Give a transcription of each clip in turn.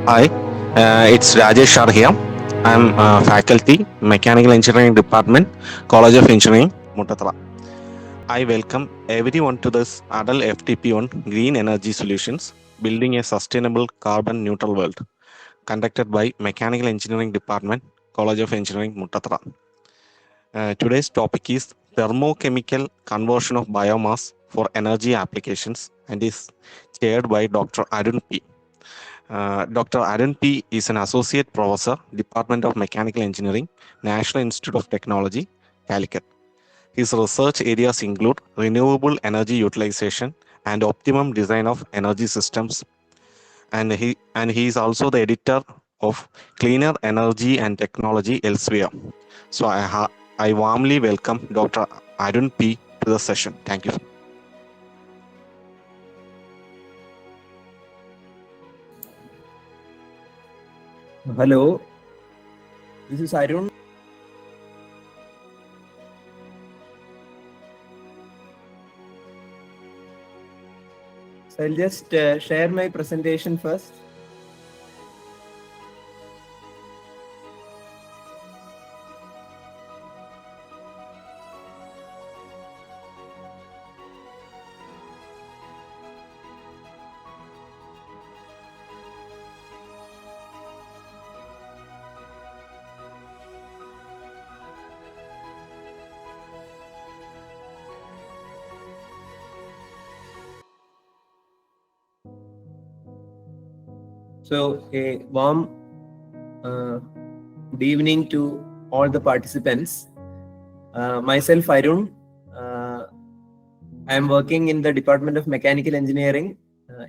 Hi, it's Rajesh Shah here. I'm faculty, Mechanical Engineering Department, College of Engineering, Mutatra. I welcome everyone to this ATAL-FDP on Green Energy Solutions, Building a Sustainable Carbon Neutral World, conducted by Mechanical Engineering Department, College of Engineering, Mutatra. Today's topic is Thermochemical Conversion of Biomass for Energy Applications and is chaired by Dr. Arun P. Dr. Arun P. is an associate professor, Department of Mechanical Engineering, National Institute of Technology, Calicut. His research areas include renewable energy utilization and optimum design of energy systems. And he is also the editor of Cleaner Energy and Technology Elsewhere. So I warmly welcome Dr. Arun P. to the session. Thank you. Hello, this is Arun. So I'll just share my presentation first. So a warm good evening to all the participants. Myself Arun. I am working in the Department of Mechanical Engineering,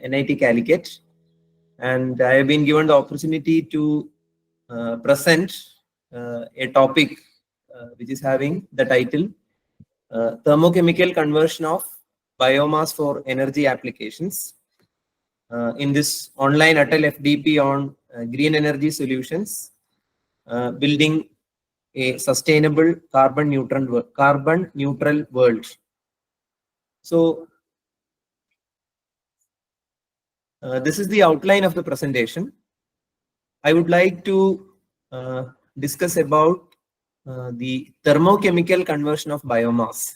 NIT Calicut, and I have been given the opportunity to present a topic which is having the title Thermochemical Conversion of Biomass for Energy Applications. In this online ATAL-FDP on green energy solutions, building a sustainable carbon neutral world. So this is the outline of the presentation. I would like to discuss about the thermochemical conversion of biomass.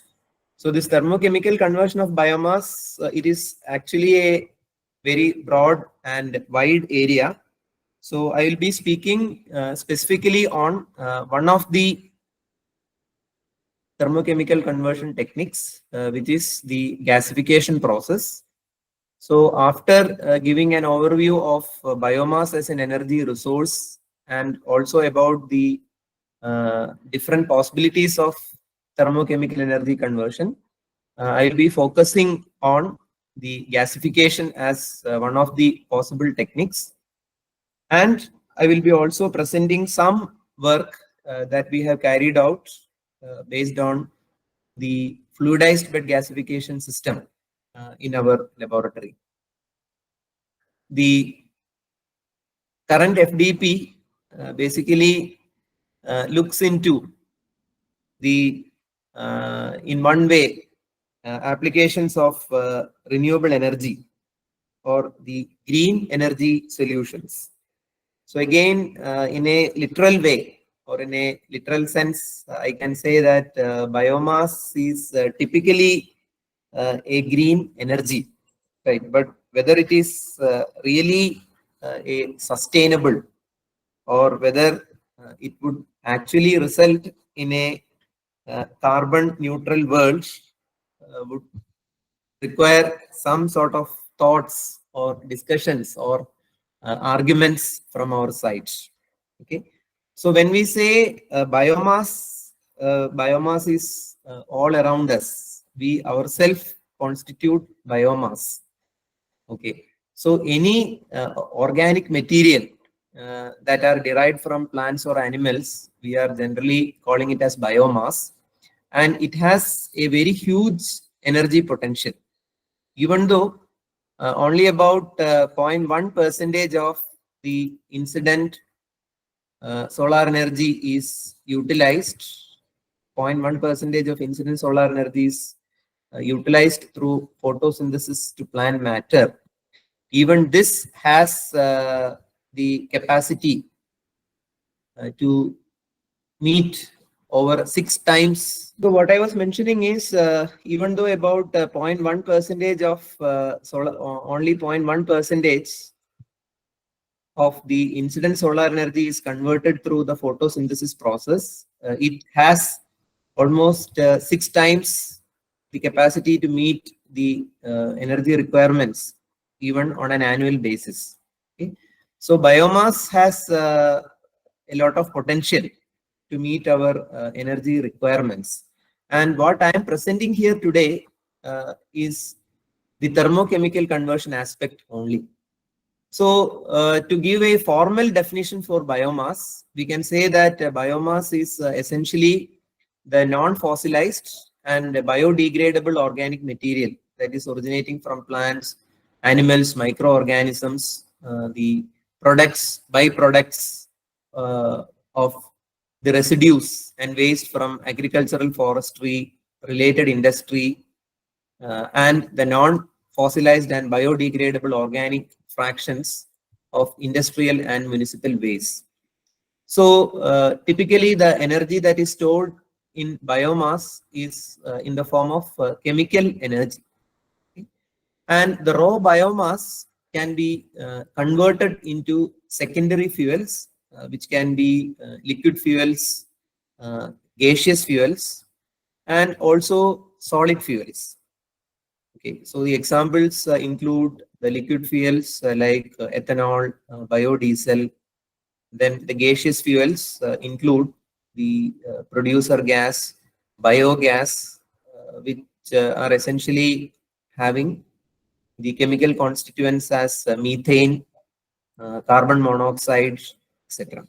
So this thermochemical conversion of biomass, it is actually a very broad and wide area. So I will be speaking specifically on one of the thermochemical conversion techniques, which is the gasification process. So after giving an overview of biomass as an energy resource and also about the different possibilities of thermochemical energy conversion, I will be focusing on the gasification as one of the possible techniques. And I will be also presenting some work that we have carried out based on the fluidized bed gasification system in our laboratory. The current FDP basically looks into the, in one way, applications of renewable energy or the green energy solutions. So again, in a literal way or in a literal sense, I can say that biomass is typically a green energy, right? But whether it is really a sustainable or whether it would actually result in a carbon neutral world would require some sort of thoughts or discussions or arguments from our side. Okay, so when we say biomass is all around us. We ourselves constitute biomass. Okay, so any organic material that are derived from plants or animals, we are generally calling it as biomass, and it has a very huge energy potential. Even though only about 0.1% of the incident solar energy is utilized, 0.1% of incident solar energy is utilized through photosynthesis to plant matter. Even this has the capacity to meet over 6 times. So what I was mentioning is, even though about 0.1 percentage of solar, only 0.1 percentage of the incident solar energy is converted through the photosynthesis process, it has almost 6 times the capacity to meet the energy requirements even on an annual basis. Okay? So biomass has a lot of potential to meet our energy requirements. And what I am presenting here today is the thermochemical conversion aspect only. So to give a formal definition for biomass, we can say that biomass is essentially the non-fossilized and biodegradable organic material that is originating from plants, animals, microorganisms, the products, byproducts of the residues and waste from agricultural, forestry, related industry, and the non-fossilized and biodegradable organic fractions of industrial and municipal waste. So typically the energy that is stored in biomass is in the form of chemical energy. Okay? And the raw biomass can be converted into secondary fuels, which can be liquid fuels, gaseous fuels, and also solid fuels. Okay, so the examples include the liquid fuels like ethanol, biodiesel. Then the gaseous fuels include the producer gas, biogas, which are essentially having the chemical constituents as methane, carbon monoxide, etc.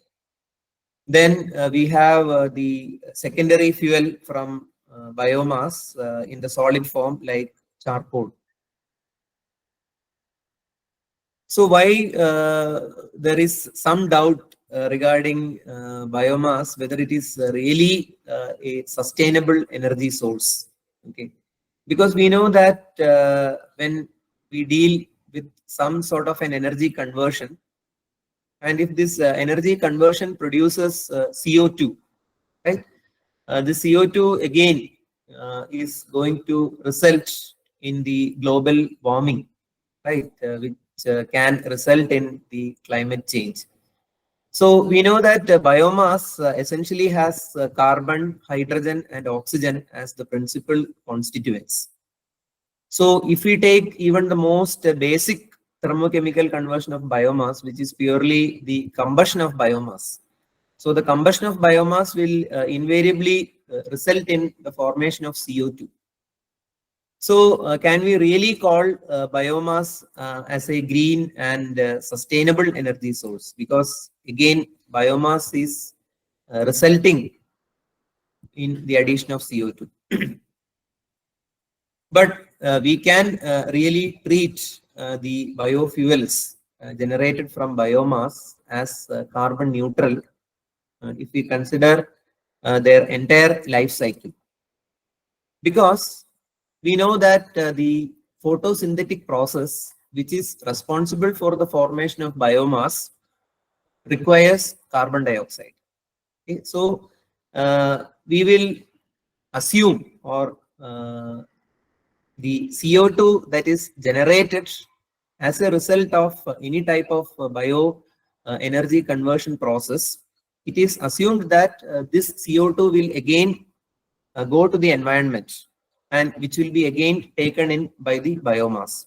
Then we have the secondary fuel from biomass in the solid form like charcoal. So why there is some doubt regarding biomass, whether it is really a sustainable energy source. Okay, because we know that when we deal with some sort of an energy conversion, and if this energy conversion produces CO2, right? The CO2 again is going to result in the global warming, right? Which can result in the climate change. So we know that biomass essentially has carbon, hydrogen, and oxygen as the principal constituents. So if we take even the most basic thermochemical conversion of biomass, which is purely the combustion of biomass. So the combustion of biomass will invariably result in the formation of CO2. So can we really call biomass as a green and sustainable energy source? Because again, biomass is resulting in the addition of CO2. But we can really treat the biofuels generated from biomass as carbon neutral if we consider their entire life cycle. Because we know that the photosynthetic process, which is responsible for the formation of biomass, requires carbon dioxide. Okay? So we will assume, or the CO2 that is generated as a result of any type of bio energy conversion process, it is assumed that this CO2 will again go to the environment, and which will be again taken in by the biomass.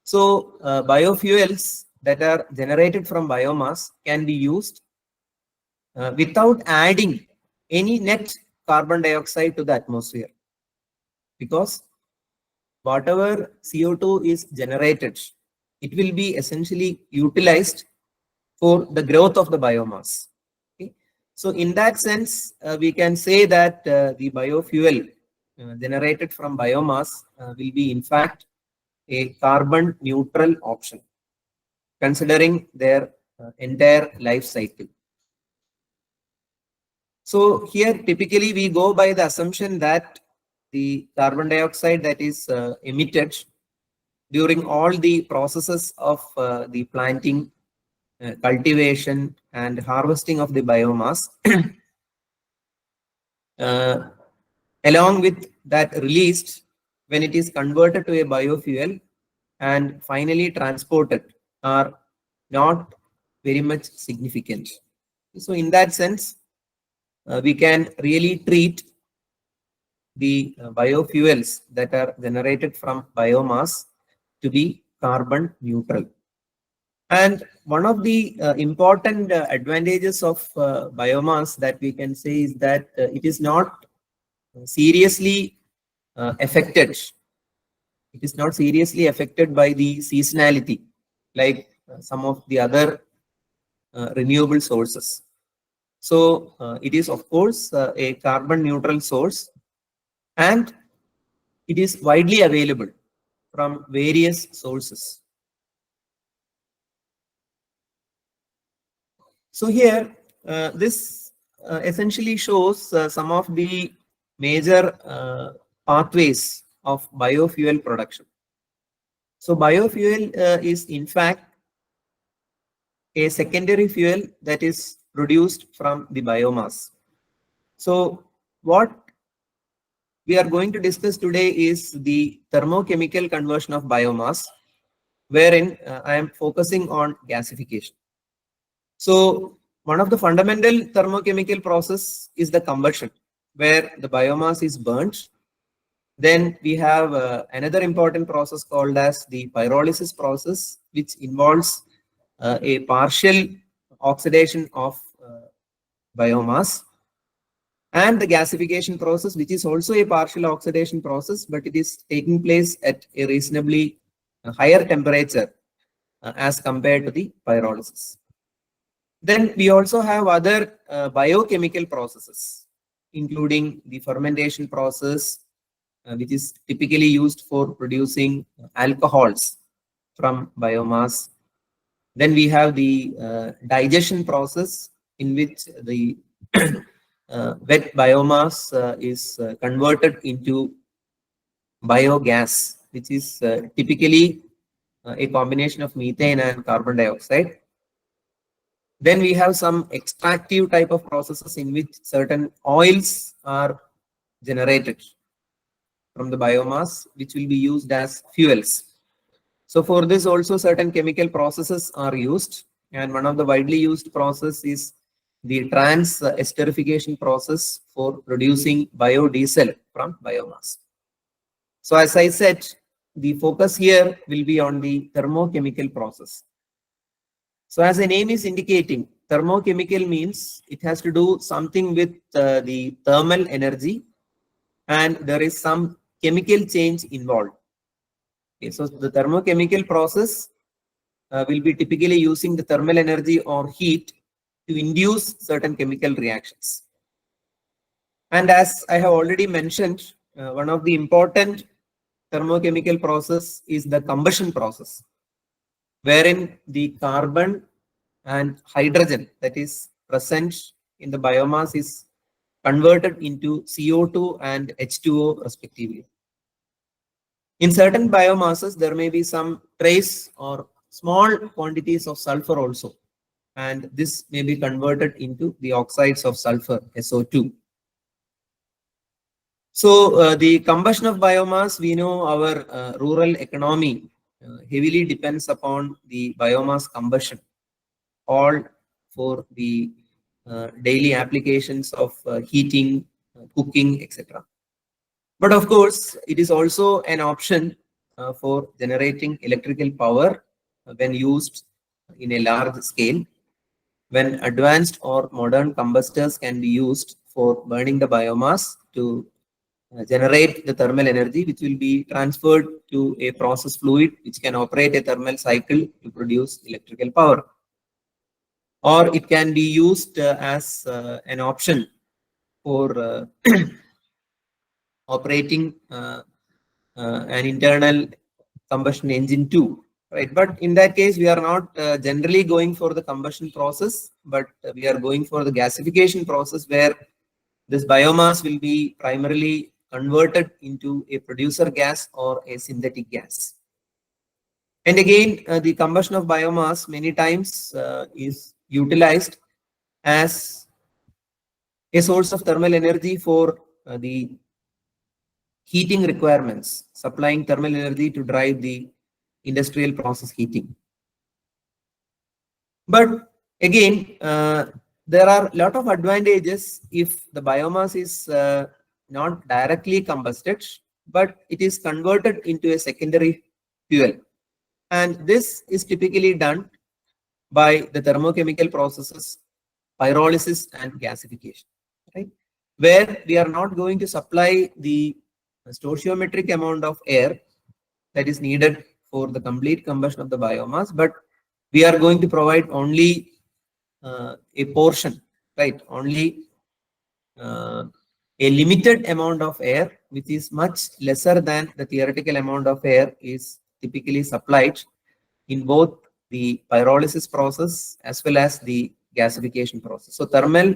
So biofuels that are generated from biomass can be used without adding any net carbon dioxide to the atmosphere, because whatever CO2 is generated, it will be essentially utilized for the growth of the biomass. Okay? So in that sense, we can say that the biofuel generated from biomass will be in fact a carbon neutral option, considering their entire life cycle. So here typically we go by the assumption that the carbon dioxide that is emitted during all the processes of the planting, cultivation and harvesting of the biomass, along with that released when it is converted to a biofuel and finally transported, are not very much significant. So in that sense, we can really treat the biofuels that are generated from biomass to be carbon neutral. And one of the important advantages of biomass that we can say is that it is not seriously affected. It is not seriously affected by the seasonality like some of the other renewable sources. So it is of course a carbon neutral source, and it is widely available from various sources. So here, this essentially shows some of the major pathways of biofuel production. So biofuel is in fact a secondary fuel that is produced from the biomass. So what we are going to discuss today is the thermochemical conversion of biomass, wherein I am focusing on gasification. So one of the fundamental thermochemical process is the combustion, where the biomass is burnt. Then we have another important process called as the pyrolysis process, which involves a partial oxidation of biomass, and the gasification process, which is also a partial oxidation process, but it is taking place at a reasonably higher temperature as compared to the pyrolysis. Then we also have other biochemical processes, including the fermentation process, which is typically used for producing alcohols from biomass. Then we have the digestion process, in which the wet biomass is converted into biogas, which is typically a combination of methane and carbon dioxide. Then we have some extractive type of processes in which certain oils are generated from the biomass, which will be used as fuels. So for this also certain chemical processes are used, and one of the widely used process is the trans-esterification process for producing biodiesel from biomass. So as I said, the focus here will be on the thermochemical process. So as the name is indicating, thermochemical means it has to do something with the thermal energy, and there is some chemical change involved. Okay, so the thermochemical process will be typically using the thermal energy or heat to induce certain chemical reactions. And as I have already mentioned, one of the important thermochemical process is the combustion process, wherein the carbon and hydrogen that is present in the biomass is converted into CO2 and H2O respectively. In certain biomasses, there may be some trace or small quantities of sulfur also, and this may be converted into the oxides of sulfur, SO2. So the combustion of biomass, we know our rural economy heavily depends upon the biomass combustion, all for the daily applications of heating, cooking, etc. But of course, it is also an option for generating electrical power when used in a large scale, when advanced or modern combustors can be used for burning the biomass to generate the thermal energy, which will be transferred to a process fluid which can operate a thermal cycle to produce electrical power. Or it can be used as an option for operating an internal combustion engine too, right? But in that case, we are not generally going for the combustion process, but we are going for the gasification process, where this biomass will be primarily converted into a producer gas or a synthetic gas. And again, the combustion of biomass many times is utilized as a source of thermal energy for the heating requirements, supplying thermal energy to drive the industrial process heating. But again, there are a lot of advantages if the biomass is not directly combusted, but it is converted into a secondary fuel. And this is typically done by the thermochemical processes, pyrolysis and gasification, right? Where we are not going to supply the stoichiometric amount of air that is needed for the complete combustion of the biomass, but we are going to provide only a portion, right? Only a limited amount of air, which is much lesser than the theoretical amount of air is typically supplied in both the pyrolysis process as well as the gasification process. So thermal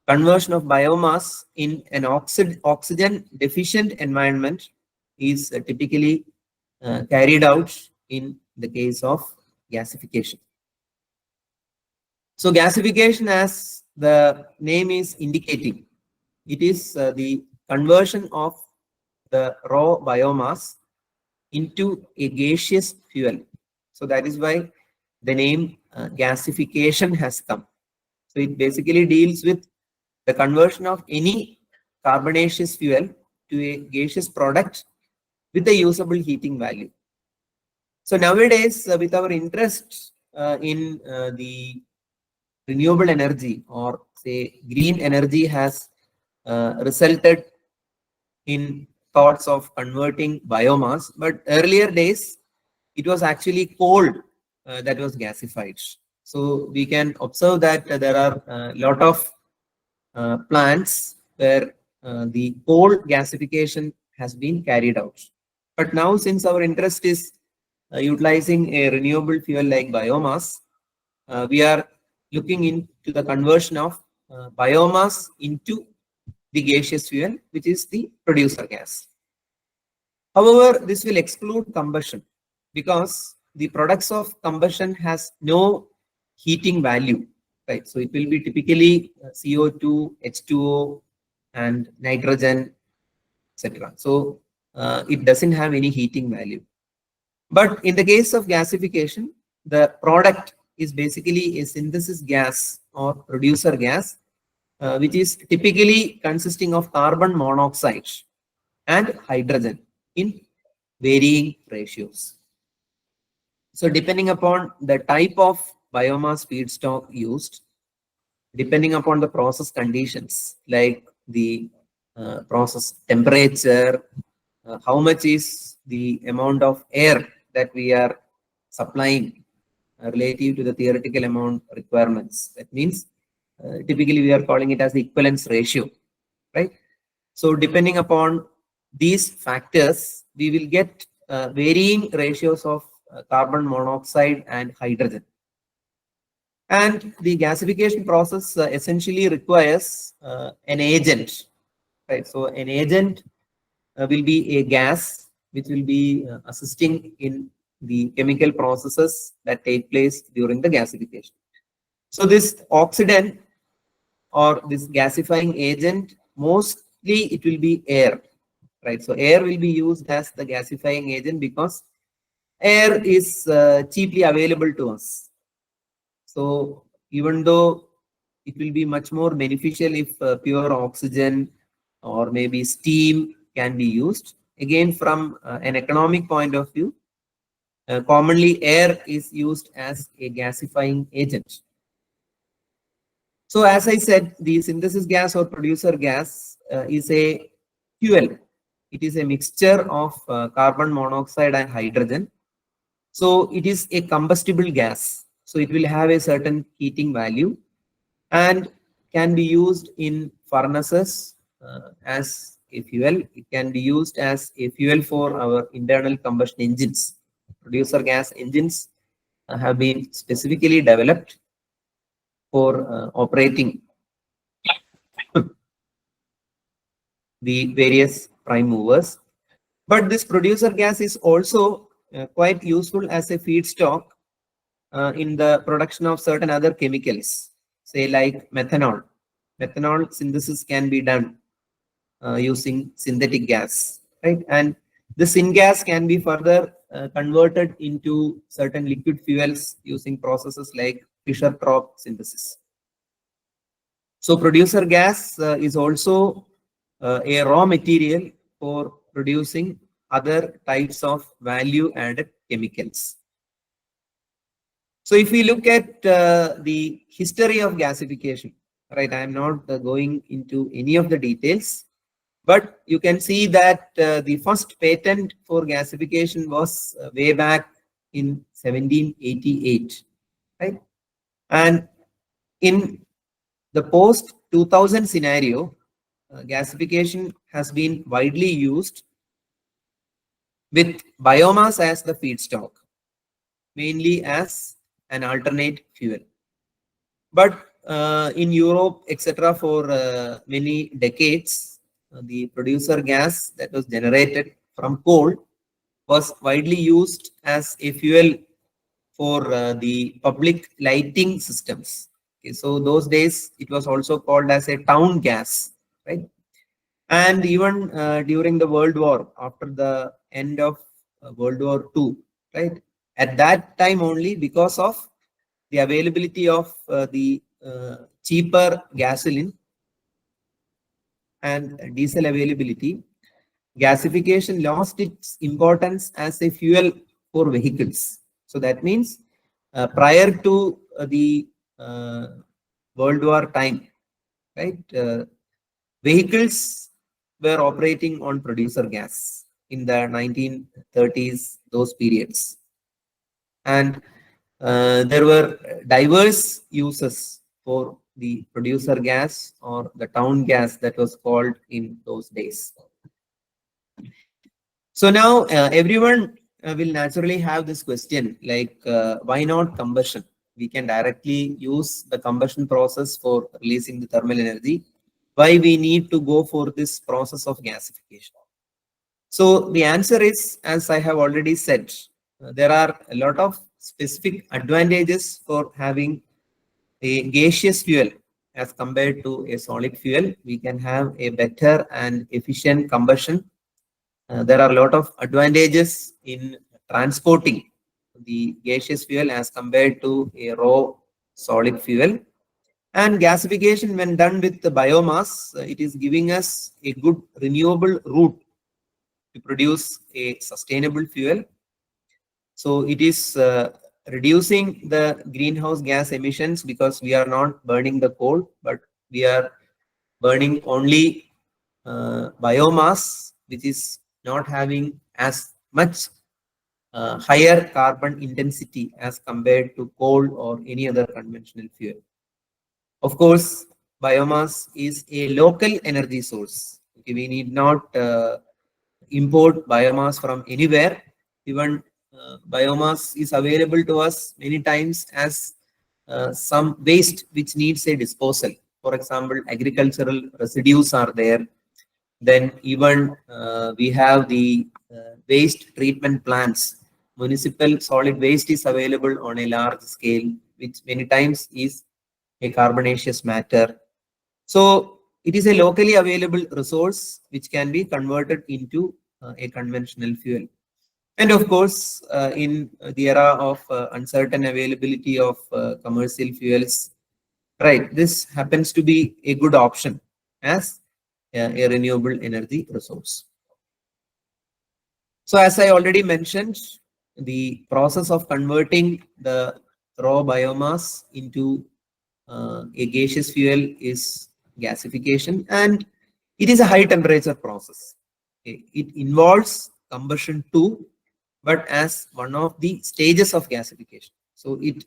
conversion of biomass in an oxygen deficient environment is typically carried out in the case of gasification. So gasification, as the name is indicating, it is the conversion of the raw biomass into a gaseous fuel. So that is why the name gasification has come. So it basically deals with the conversion of any carbonaceous fuel to a gaseous product with a usable heating value. So nowadays, with our interest in the renewable energy, or say green energy, has resulted in thoughts of converting biomass. But earlier days, it was actually coal that was gasified. So we can observe that there are a lot of plants where the coal gasification has been carried out. But now, since our interest is utilizing a renewable fuel like biomass, we are looking into the conversion of biomass into the gaseous fuel, which is the producer gas. However, this will exclude combustion because the products of combustion has no heating value, right? So it will be typically CO2, H2O, and nitrogen, etc. So it doesn't have any heating value. But in the case of gasification, the product is basically a synthesis gas or producer gas, which is typically consisting of carbon monoxide and hydrogen in varying ratios. So depending upon the type of biomass feedstock used, depending upon the process conditions, like the process temperature, how much is the amount of air that we are supplying relative to the theoretical amount requirements. That means typically we are calling it as the equivalence ratio, right? So depending upon these factors, we will get varying ratios of carbon monoxide and hydrogen. And the gasification process essentially requires an agent, right? So an agent will be a gas which will be assisting in the chemical processes that take place during the gasification. So this oxidant or this gasifying agent, mostly it will be air, right? So air will be used as the gasifying agent because air is cheaply available to us. So even though it will be much more beneficial if pure oxygen or maybe steam can be used, again from an economic point of view, commonly air is used as a gasifying agent. So as I said, the synthesis gas or producer gas is a fuel. It is a mixture of carbon monoxide and hydrogen. So it is a combustible gas. So it will have a certain heating value and can be used in furnaces as a fuel. It can be used as a fuel for our internal combustion engines. Producer gas engines have been specifically developed for operating the various prime movers. But this producer gas is also quite useful as a feedstock in the production of certain other chemicals, say like methanol. Methanol synthesis can be done using synthetic gas, right? And the syngas can be further converted into certain liquid fuels using processes like Fischer-Tropsch synthesis. So producer gas is also a raw material for producing other types of value-added chemicals. So if we look at the history of gasification, right, I am not going into any of the details, but you can see that the first patent for gasification was way back in 1788, right? And in the post 2000 scenario, gasification has been widely used with biomass as the feedstock, mainly as an alternate fuel. But in Europe, etc., for many decades, the producer gas that was generated from coal was widely used as a fuel for the public lighting systems. Okay, so those days it was also called as a town gas, right? And even during the World War, after the end of World War II, right? At that time only, because of the availability of the cheaper gasoline and diesel availability, gasification lost its importance as a fuel for vehicles. So that means prior to the World War time, right, vehicles were operating on producer gas in the 1930s, those periods. And there were diverse uses for the producer gas or the town gas that was called in those days. So now everyone will naturally have this question like, why not combustion? We can directly use the combustion process for releasing the thermal energy. Why we need to go for this process of gasification? So the answer is, as I have already said, there are a lot of specific advantages for having a gaseous fuel as compared to a solid fuel. We can have a better and efficient combustion. There are a lot of advantages in transporting the gaseous fuel as compared to a raw solid fuel. And gasification, when done with the biomass, it is giving us a good renewable route to produce a sustainable fuel. So it is reducing the greenhouse gas emissions because we are not burning the coal, but we are burning only biomass, which is not having as much higher carbon intensity as compared to coal or any other conventional fuel. Of course, biomass is a local energy source. Okay, we need not import biomass from anywhere. Even biomass is available to us many times as some waste which needs a disposal. For example, agricultural residues are there. Then even we have the waste treatment plants. Municipal solid waste is available on a large scale, which many times is a carbonaceous matter. So it is a locally available resource which can be converted into a conventional fuel. And of course, in the era of uncertain availability of commercial fuels, right, this happens to be a good option as a renewable energy resource. So as I already mentioned, the process of converting the raw biomass into a gaseous fuel is gasification, and it is a high temperature process. Okay. It involves combustion too, but as one of the stages of gasification. So it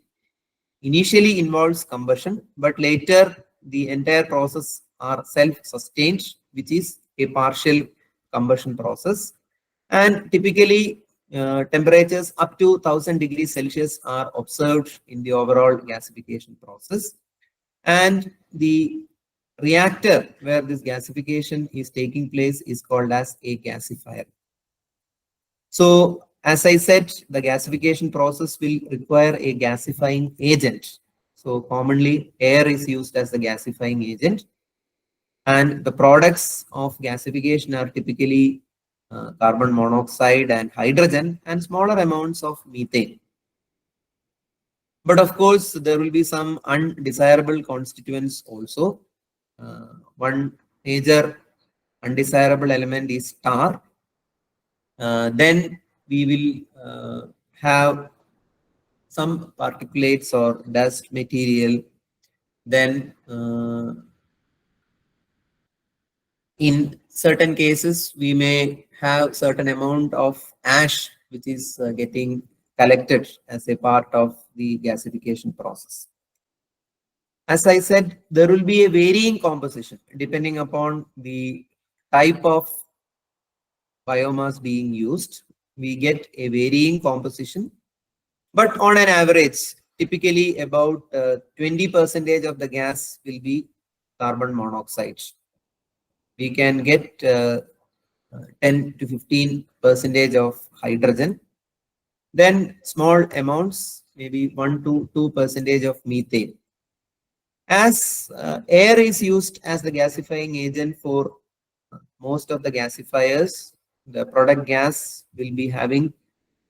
initially involves combustion, but later the entire process are self-sustained, which is a partial combustion process. And typically temperatures up to 1000 degrees Celsius are observed in the overall gasification process. And the reactor where this gasification is taking place is called as a gasifier. So As I said, the gasification process will require a gasifying agent. So commonly air is used as the gasifying agent, and the products of gasification are typically carbon monoxide and hydrogen and smaller amounts of methane. But of course, there will be some undesirable constituents also. One major undesirable element is tar. Then we will have some particulates or dust material. Then in certain cases, we may have certain amount of ash which is getting collected as a part of the gasification process. As I said, there will be a varying composition depending upon the type of biomass being used. We get a varying composition, but on an average, typically about 20% of the gas will be carbon monoxide. We can get 10 to 15% of hydrogen, then small amounts, maybe 1 to 2% of methane. As air is used as the gasifying agent for most of the gasifiers, the product gas will be having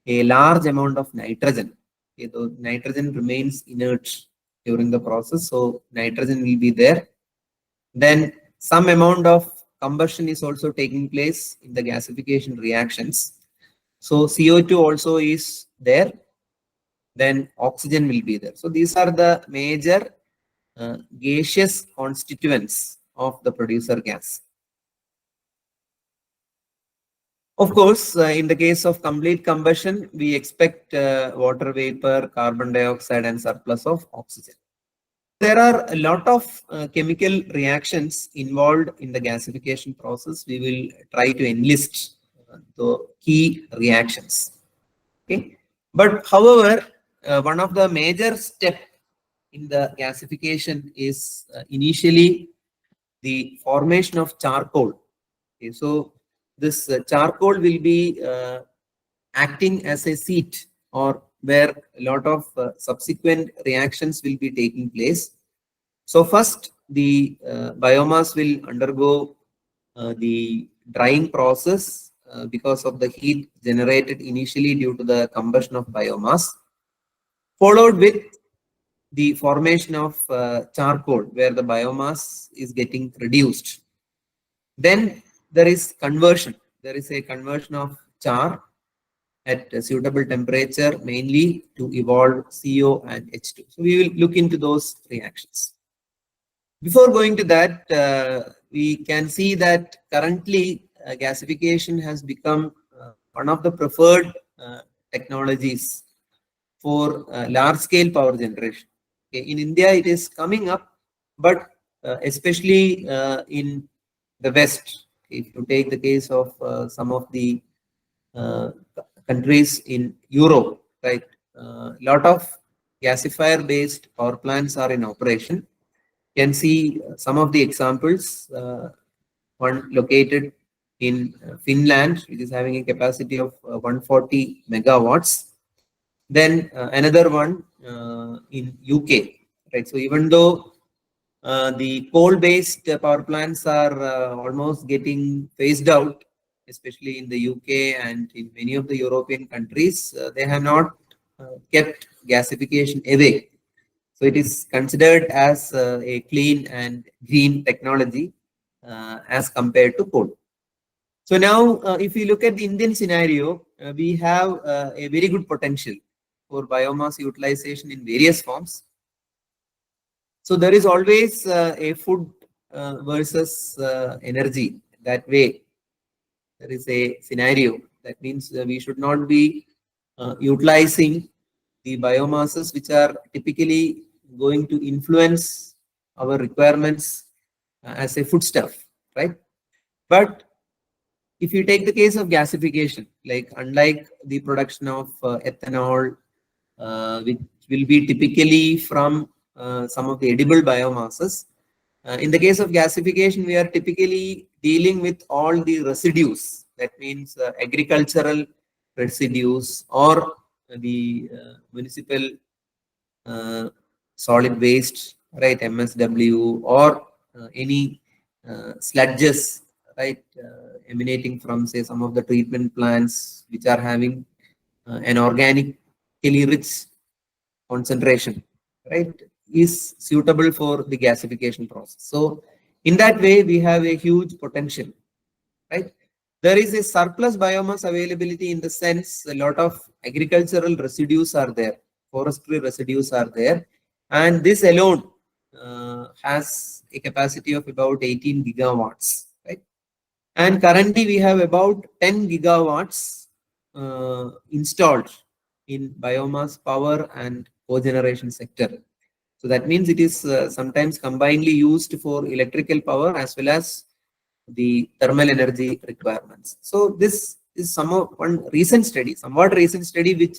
a large amount of nitrogen. Okay, so nitrogen remains inert during the process, so nitrogen will be there. Then some amount of combustion is also taking place in the gasification reactions. So CO2 also is there. Then oxygen will be there. So these are the major gaseous constituents of the producer gas. Of course, in the case of complete combustion, we expect water vapor, carbon dioxide, and surplus of oxygen. There are a lot of chemical reactions involved in the gasification process. We will try to enlist the key reactions. Okay, but however, one of the major steps in the gasification is initially the formation of charcoal. Okay, so this charcoal will be acting as a seat, or where a lot of subsequent reactions will be taking place. So first, the biomass will undergo the drying process because of the heat generated initially due to the combustion of biomass, followed with the formation of charcoal, where the biomass is getting reduced. Then there is conversion. There is a conversion of char at a suitable temperature, mainly to evolve CO and H2. So we will look into those reactions. Before going to that, we can see that currently gasification has become one of the preferred technologies for large-scale power generation. Okay, in India, it is coming up, but especially in the West, if you take the case of some of the countries in Europe, right, a lot of gasifier-based power plants are in operation. You can see some of the examples. One located in Finland, which is having a capacity of 140 megawatts. Then another one in UK, right? So even though the coal-based power plants are almost getting phased out, especially in the UK and in many of the European countries, they have not kept gasification away. So it is considered as a clean and green technology as compared to coal. So now, if we look at the Indian scenario, we have a very good potential for biomass utilization in various forms. So there is always a food versus energy. That way, there is a scenario. That means we should not be utilizing the biomasses which are typically going to influence our requirements as a foodstuff, right? But if you take the case of gasification, like unlike the production of ethanol, which will be typically from some of the edible biomasses, in the case of gasification, we are typically dealing with all the residues. That means agricultural residues or the municipal solid waste, right, MSW, or any sludges, right, emanating from, say, some of the treatment plants which are having an organically rich concentration, right, is suitable for the gasification process. So in that way, we have a huge potential, right? There is a surplus biomass availability in the sense a lot of agricultural residues are there, forestry residues are there, and this alone has a capacity of about 18 gigawatts, right? And currently we have about 10 gigawatts installed in biomass power and cogeneration sector. So that means it is sometimes combinedly used for electrical power as well as the thermal energy requirements. So this is somewhat recent study which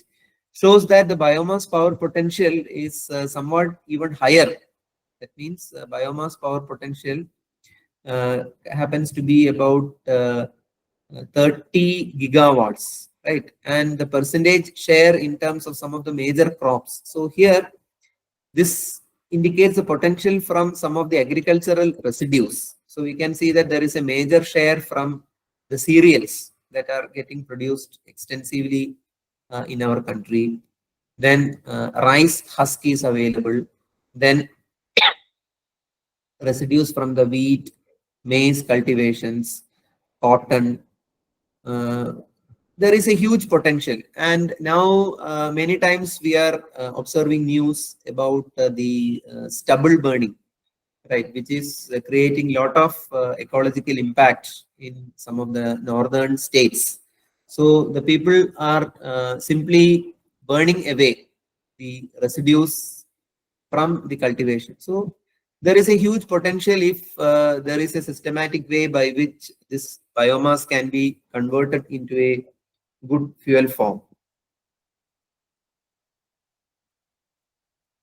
shows that the biomass power potential is somewhat even higher. That means biomass power potential happens to be about 30 gigawatts, right? And the percentage share in terms of some of the major crops. So here, this indicates the potential from some of the agricultural residues. So we can see that there is a major share from the cereals that are getting produced extensively in our country. Then rice husk is available. Then residues from the wheat, maize cultivations, cotton. There is a huge potential, and now many times we are observing news about the stubble burning, right, which is creating a lot of ecological impact in some of the northern states. So the people are simply burning away the residues from the cultivation. So there is a huge potential if there is a systematic way by which this biomass can be converted into a good fuel form.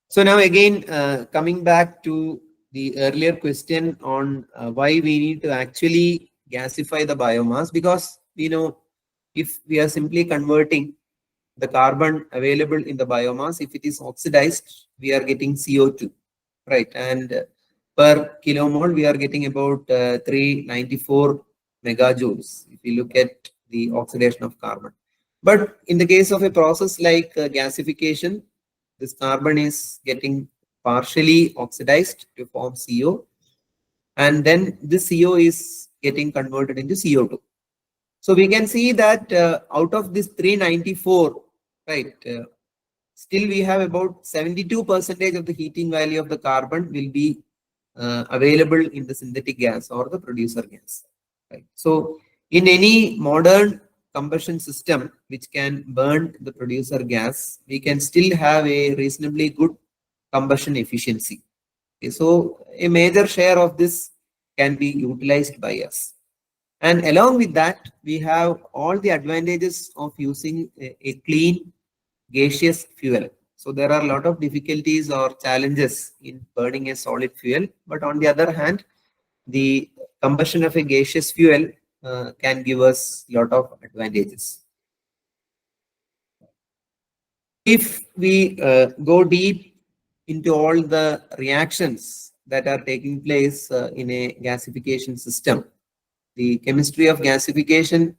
So now again, coming back to the earlier question on why we need to actually gasify the biomass, because we know if we are simply converting the carbon available in the biomass, if it is oxidized, we are getting CO2, right? And per kilomole, we are getting about 394 megajoules if you look at the oxidation of carbon. But in the case of a process like gasification, this carbon is getting partially oxidized to form CO, and then this CO is getting converted into CO2. So we can see that out of this 394, right, still we have about 72% of the heating value of the carbon will be available in the synthetic gas or the producer gas. Right. So in any modern combustion system which can burn the producer gas, we can still have a reasonably good combustion efficiency. Okay, so a major share of this can be utilized by us. And along with that, we have all the advantages of using a clean gaseous fuel. So there are a lot of difficulties or challenges in burning a solid fuel, but on the other hand, the combustion of a gaseous fuel can give us a lot of advantages. If we go deep into all the reactions that are taking place in a gasification system, the chemistry of gasification,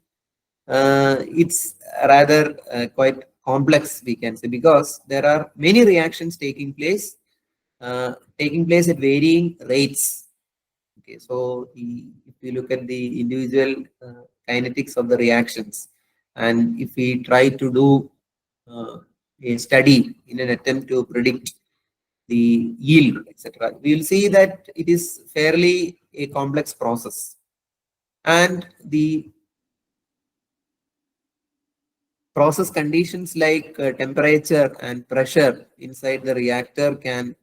it's rather quite complex, we can say, because there are many reactions taking place at varying rates. Okay, so if we look at the individual kinetics of the reactions, and if we try to do a study in an attempt to predict the yield, etc., we will see that it is fairly a complex process, and the process conditions like temperature and pressure inside the reactor can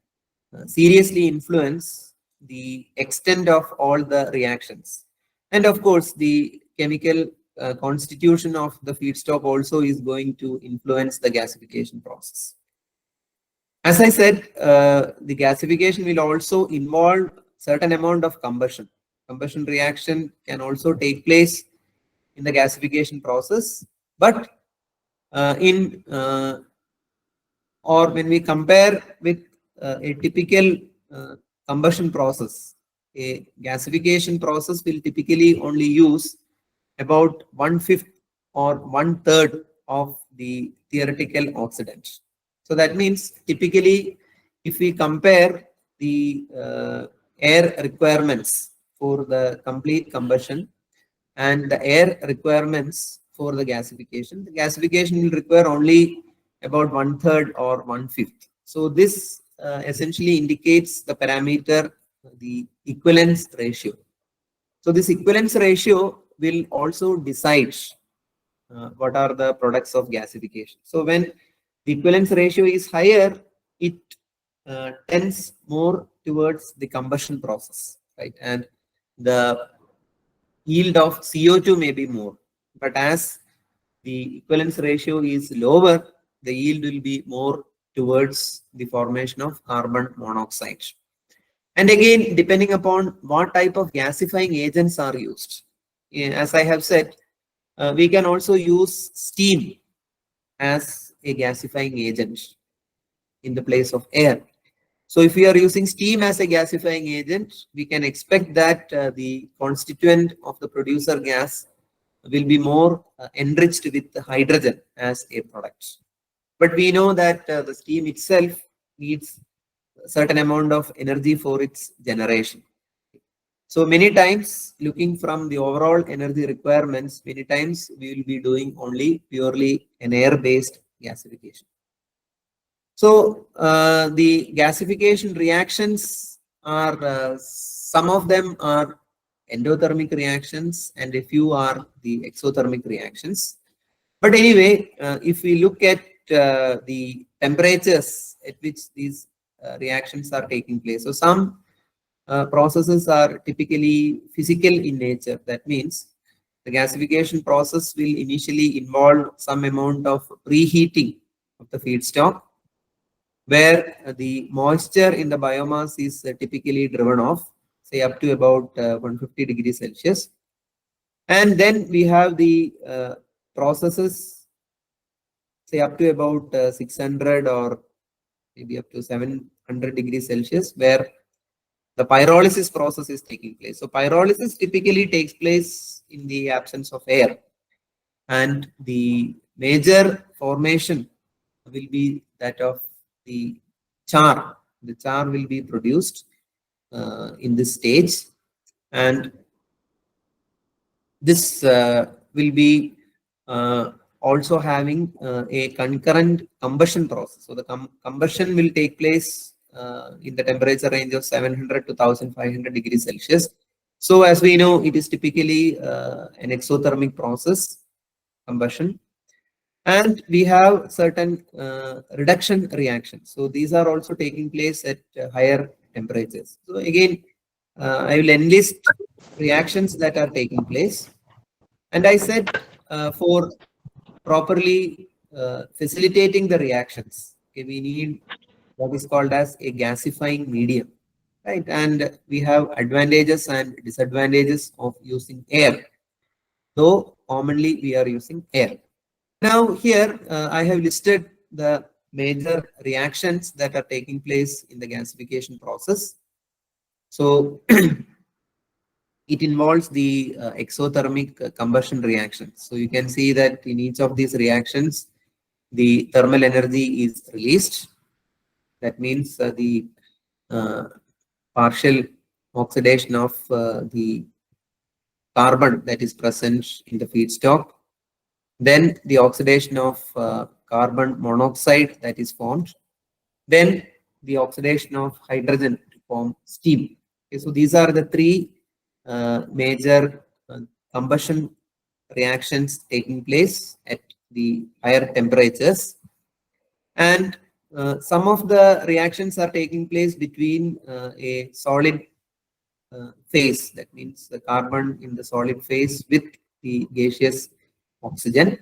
seriously influence the extent of all the reactions. And of course, the chemical constitution of the feedstock also is going to influence the gasification process. As I said, the gasification will also involve certain amount of combustion. Combustion reaction can also take place in the gasification process, but or when we compare with a typical combustion process, a gasification process will typically only use about 1/5 or 1/3 of the theoretical oxidants. So that means typically if we compare the air requirements for the complete combustion and the air requirements for the gasification will require only about 1/3 or 1/5. So this essentially indicates the parameter, the equivalence ratio. So this equivalence ratio will also decide what are the products of gasification. So when the equivalence ratio is higher, it tends more towards the combustion process, right? And the yield of CO2 may be more, but as the equivalence ratio is lower, the yield will be more towards the formation of carbon monoxide. And again, depending upon what type of gasifying agents are used. As I have said, we can also use steam as a gasifying agent in the place of air. So if we are using steam as a gasifying agent, we can expect that the constituent of the producer gas will be more enriched with hydrogen as a product. But we know that the steam itself needs a certain amount of energy for its generation. So many times, looking from the overall energy requirements, many times we will be doing only purely an air-based gasification. So the gasification reactions are, some of them are endothermic reactions and a few are the exothermic reactions. But anyway, if we look at the temperatures at which these reactions are taking place, so some processes are typically physical in nature. That means the gasification process will initially involve some amount of preheating of the feedstock, where the moisture in the biomass is typically driven off, say up to about 150 degrees Celsius. And then we have the processes, say up to about 600 or maybe up to 700 degrees Celsius, where the pyrolysis process is taking place. So pyrolysis typically takes place in the absence of air, and the major formation will be that of the char. The char will be produced in this stage, and this will be also having a concurrent combustion process. So the combustion will take place in the temperature range of 700 to 1500 degrees Celsius. So as we know, it is typically an exothermic process, combustion. And we have certain reduction reactions. So these are also taking place at higher temperatures. So again, I will enlist reactions that are taking place. And I said for properly facilitating the reactions, okay, we need what is called as a gasifying medium, right? And we have advantages and disadvantages of using air, though commonly we are using air. Now here I have listed the major reactions that are taking place in the gasification process. So it involves the exothermic combustion reactions. So you can see that in each of these reactions, the thermal energy is released. That means the partial oxidation of the carbon that is present in the feedstock. Then the oxidation of carbon monoxide that is formed. Then the oxidation of hydrogen to form steam. Okay, so these are the three major combustion reactions taking place at the higher temperatures. And some of the reactions are taking place between a solid phase. That means the carbon in the solid phase with the gaseous oxygen.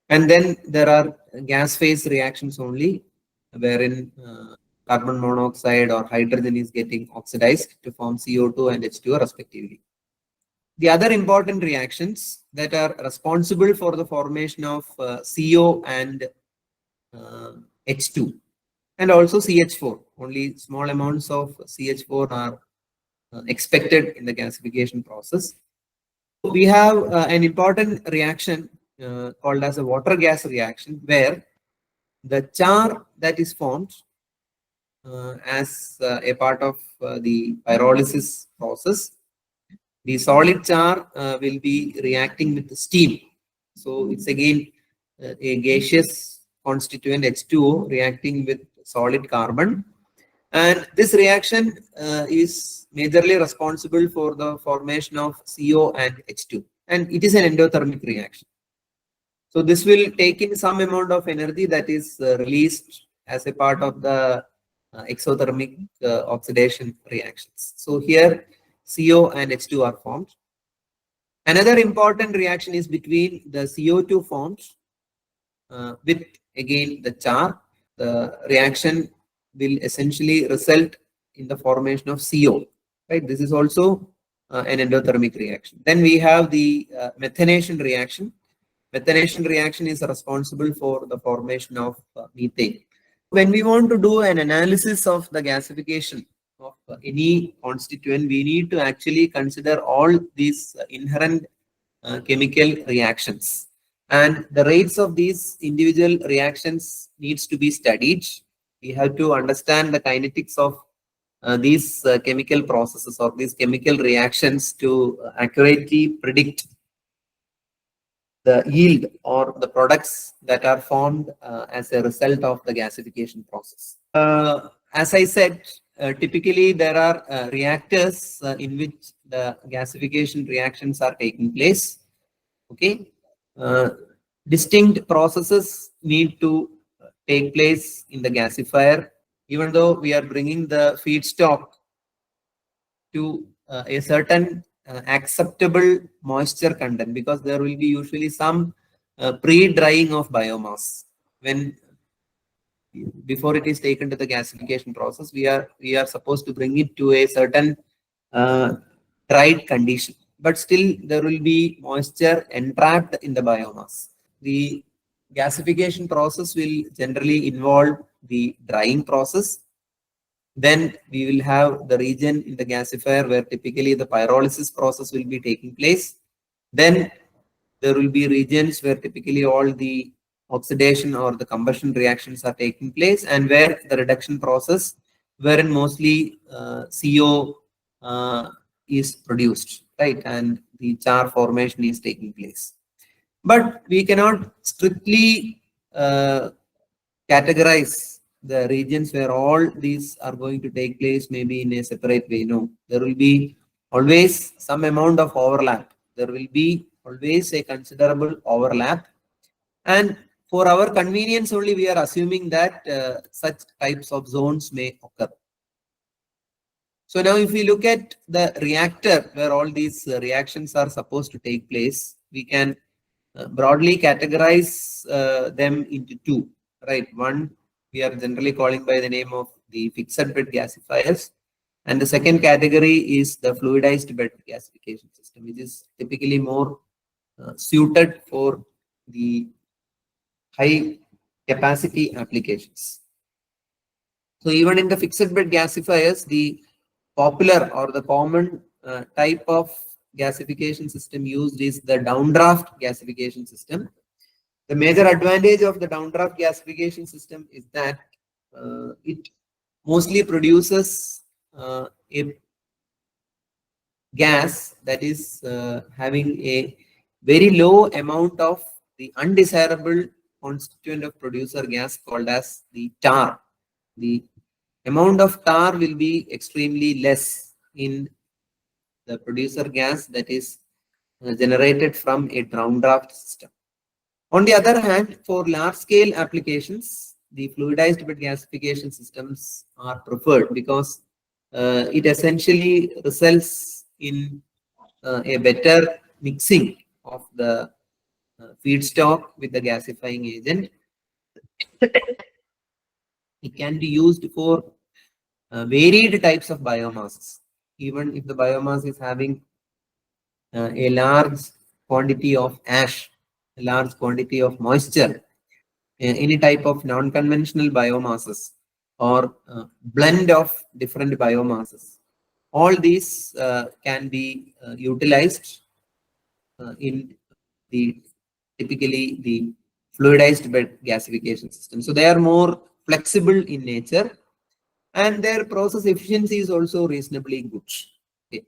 And then there are gas phase reactions only, wherein carbon monoxide or hydrogen is getting oxidized to form CO2 and H2O respectively. the other important reactions that are responsible for the formation of CO and H2 and also CH4. Only small amounts of CH4 are expected in the gasification process. We have an important reaction called as a water gas reaction, where the char that is formed as a part of the pyrolysis process, the solid char will be reacting with the steam. So it's again a gaseous constituent H2O reacting with solid carbon. And this reaction is majorly responsible for the formation of CO and H2. And it is an endothermic reaction. So this will take in some amount of energy that is released as a part of the exothermic oxidation reactions. So here CO and H2 are formed. Another important reaction is between the CO2 formed with again the char. The reaction will essentially result in the formation of CO. Right? This is also an endothermic reaction. Then we have the methanation reaction. Methanation reaction is responsible for the formation of methane. When we want to do an analysis of the gasification of any constituent, we need to actually consider all these inherent chemical reactions. And the rates of these individual reactions needs to be studied. We have to understand the kinetics of these chemical processes or these chemical reactions to accurately predict the yield or the products that are formed as a result of the gasification process. As I said, typically there are reactors in which the gasification reactions are taking place. Okay, distinct processes need to take place in the gasifier, even though we are bringing the feedstock to a certain acceptable moisture content, because there will be usually some pre-drying of biomass when before it is taken to the gasification process. We are supposed to bring it to a certain dried condition, but still there will be moisture entrapped in the biomass. The gasification process will generally involve the drying process. Then we will have the region in the gasifier where typically the pyrolysis process will be taking place. Then there will be regions where typically all the oxidation or the combustion reactions are taking place, and where the reduction process, wherein mostly CO is produced, right, and the char formation is taking place. But we cannot strictly categorize the regions where all these are going to take place maybe in a separate way. No, there will be always some amount of overlap. There will be always a considerable overlap. And for our convenience only, we are assuming that such types of zones may occur. So now if we look at the reactor where all these reactions are supposed to take place, we can broadly categorize them into two, right? One, we are generally calling by the name of the fixed bed gasifiers. And the second category is the fluidized bed gasification system, which is typically more suited for the high capacity applications. So even in the fixed bed gasifiers, the popular or the common type of gasification system used is the downdraft gasification system. The major advantage of the downdraft gasification system is that it mostly produces a gas that is having a very low amount of the undesirable constituent of producer gas called as the tar. The amount of tar will be extremely less in the producer gas that is generated from a downdraft system. On the other hand, for large-scale applications, the fluidized bed gasification systems are preferred because it essentially results in a better mixing of the feedstock with the gasifying agent. It can be used for varied types of biomasses. Even if the biomass is having a large quantity of ash, a large quantity of moisture, any type of non-conventional biomasses or blend of different biomasses. All these can be utilized in the typically the fluidized bed gasification system. So they are more flexible in nature and their process efficiency is also reasonably good. Okay.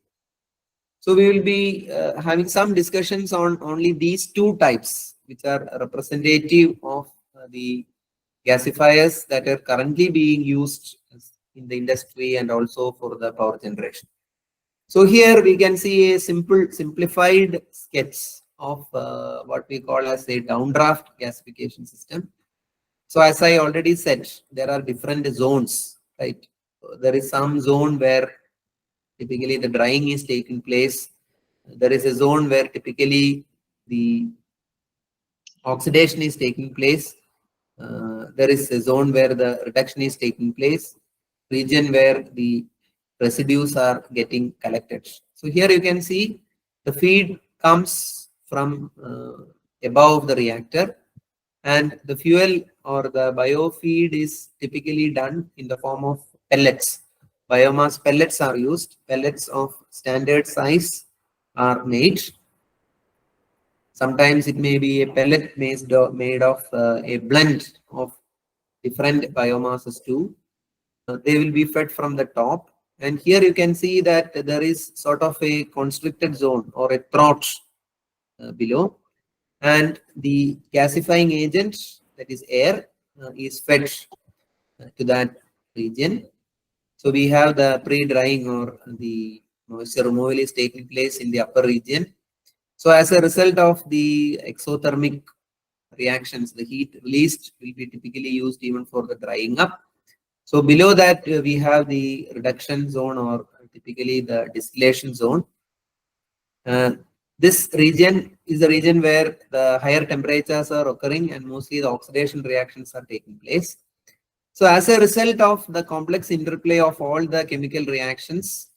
So we will be having some discussions on only these two types, which are representative of the gasifiers that are currently being used in the industry and also for the power generation. So here we can see a simplified sketch of what we call as a downdraft gasification system. So as I already said, there are different zones, right? There is some zone where typically the drying is taking place. There is a zone where typically the oxidation is taking place. There is a zone where the reduction is taking place, region where the residues are getting collected. So here you can see the feed comes from above the reactor and the fuel or the biofeed is typically done in the form of pellets. Biomass pellets are used. Pellets of standard size are made. Sometimes it may be a pellet made of a blend of different biomasses too. They will be fed from the top. And here you can see that there is sort of a constricted zone or a throat below. And the gasifying agent, that is air, is fed to that region. So we have the pre-drying or the moisture removal is taking place in the upper region. So as a result of the exothermic reactions, the heat released will be typically used even for the drying up. So below that, we have the reduction zone or typically the distillation zone. This region is the region where the higher temperatures are occurring and mostly the oxidation reactions are taking place. So as a result of the complex interplay of all the chemical reactions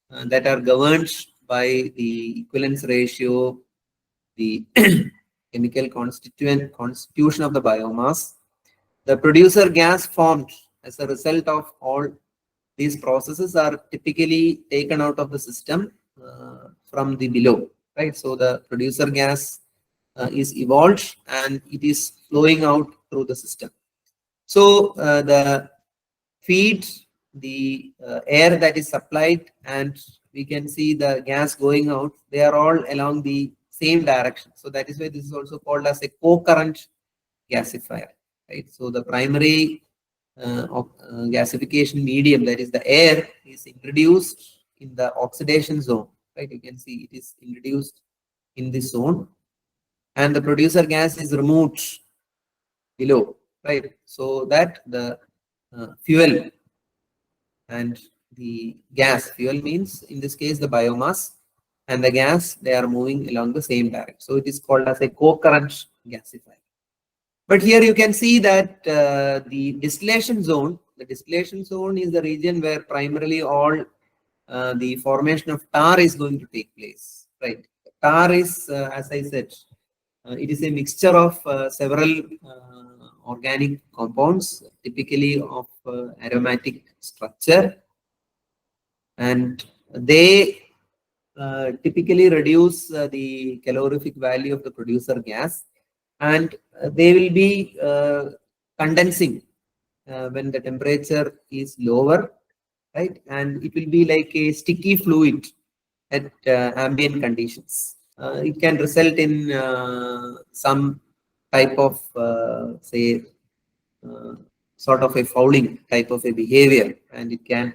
that are governed by the equivalence ratio, the chemical constitution of the biomass, the producer gas formed as a result of all these processes are typically taken out of the system from the below, right? So the producer gas is evolved and it is flowing out through the system. So the feed, the air that is supplied, and we can see the gas going out, they are all along the same direction. So that is why this is also called as a co-current gasifier, right? So the primary gasification medium, that is the air, is introduced in the oxidation zone, right? You can see it is introduced in this zone and the producer gas is removed below, right? So that the fuel and the gas, fuel means in this case the biomass, and the gas, they are moving along the same direction. So it is called as a co-current gasifier. But here you can see that the distillation zone is the region where primarily all the formation of tar is going to take place, right? Tar is, as I said, it is a mixture of several organic compounds, typically of aromatic structure, and they typically reduce the calorific value of the producer gas, and they will be condensing when the temperature is lower, right? And it will be like a sticky fluid at ambient conditions. It can result in some type of, say, sort of a fouling type of a behavior, and it can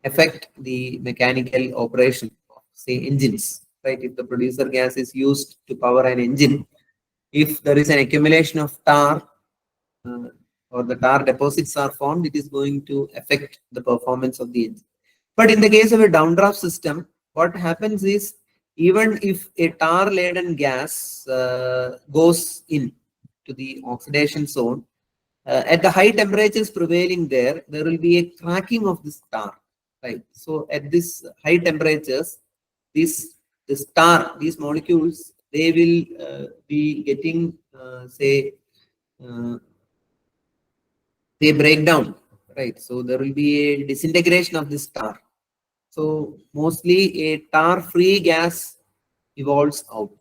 affect the mechanical operation of, say, engines, right? If the producer gas is used to power an engine, if there is an accumulation of tar or the tar deposits are formed, it is going to affect the performance of the engine. But in the case of a downdraft system, what happens is, even if a tar laden gas goes in to the oxidation zone, at the high temperatures prevailing there will be a cracking of this tar, right? So at this high temperatures, this this tar, these molecules, they will be getting, they break down, right? So there will be a disintegration of this tar. So mostly a tar-free gas evolves out.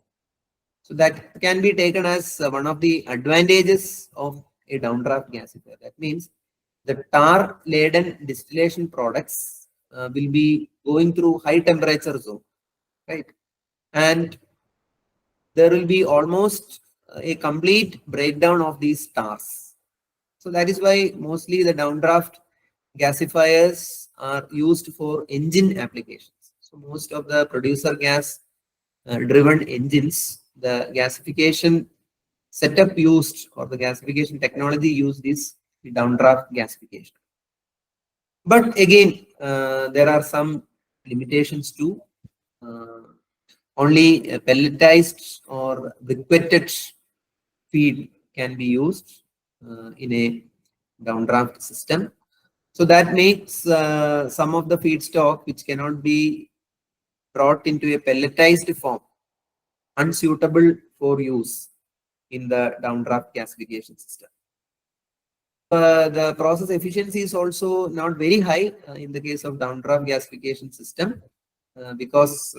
So that can be taken as one of the advantages of a downdraft gasifier. That means the tar-laden distillation products will be going through high temperature zone, right? And there will be almost a complete breakdown of these tars. So that is why mostly the downdraft gasifiers are used for engine applications. So most of the producer gas driven engines, the gasification setup used or the gasification technology used is the downdraft gasification. But again, there are some limitations too. Only pelletized or briquetted feed can be used in a downdraft system. So that makes some of the feedstock which cannot be brought into a pelletized form unsuitable for use in the downdraft gasification system. The process efficiency is also not very high in the case of downdraft gasification system because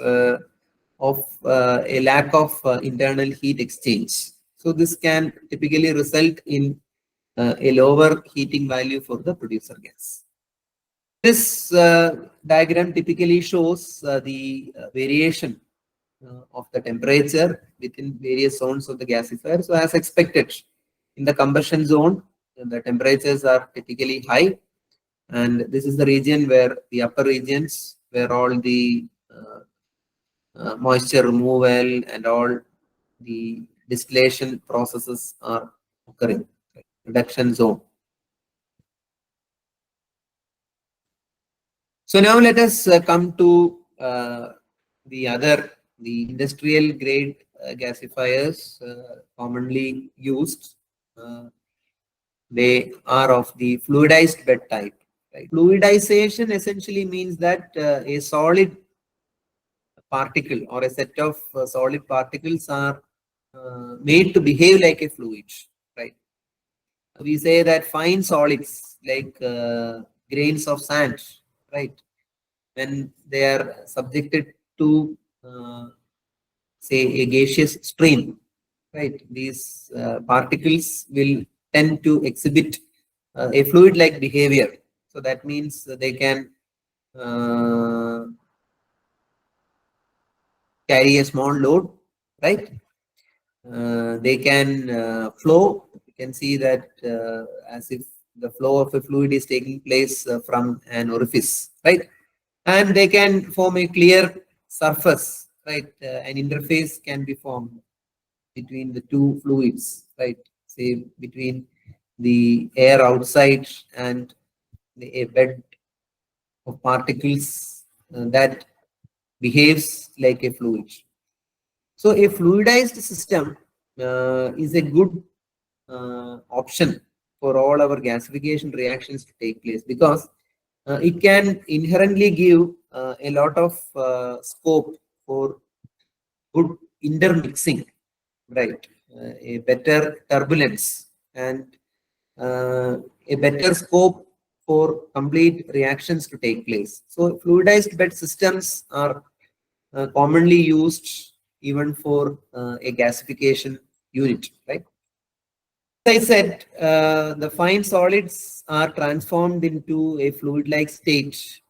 of a lack of internal heat exchange. So this can typically result in a lower heating value for the producer gas. This diagram typically shows the variation of the temperature within various zones of the gasifier. So as expected, in the combustion zone, the temperatures are typically high. And this is the region where the upper regions, where all the moisture removal and all the distillation processes are occurring, reduction zone. So now let us come to the industrial grade gasifiers commonly used. They are of the fluidized bed type. Right? Fluidization essentially means that a solid particle or a set of solid particles are made to behave like a fluid. Right? We say that fine solids like grains of sand, right? When they are subjected to say a gaseous stream, right? These particles will tend to exhibit a fluid-like behavior. So that means they can carry a small load, right? They can flow. You can see that as if the flow of a fluid is taking place from an orifice, right? And they can form a clear surface, right? An interface can be formed between the two fluids, right? Say between the air outside and a bed of particles that behaves like a fluid. So a fluidized system is a good option for all our gasification reactions to take place because it can inherently give a lot of scope for good intermixing, right? A better turbulence and a better scope for complete reactions to take place. So fluidized bed systems are commonly used even for a gasification unit, right? As I said, the fine solids are transformed into a fluid-like state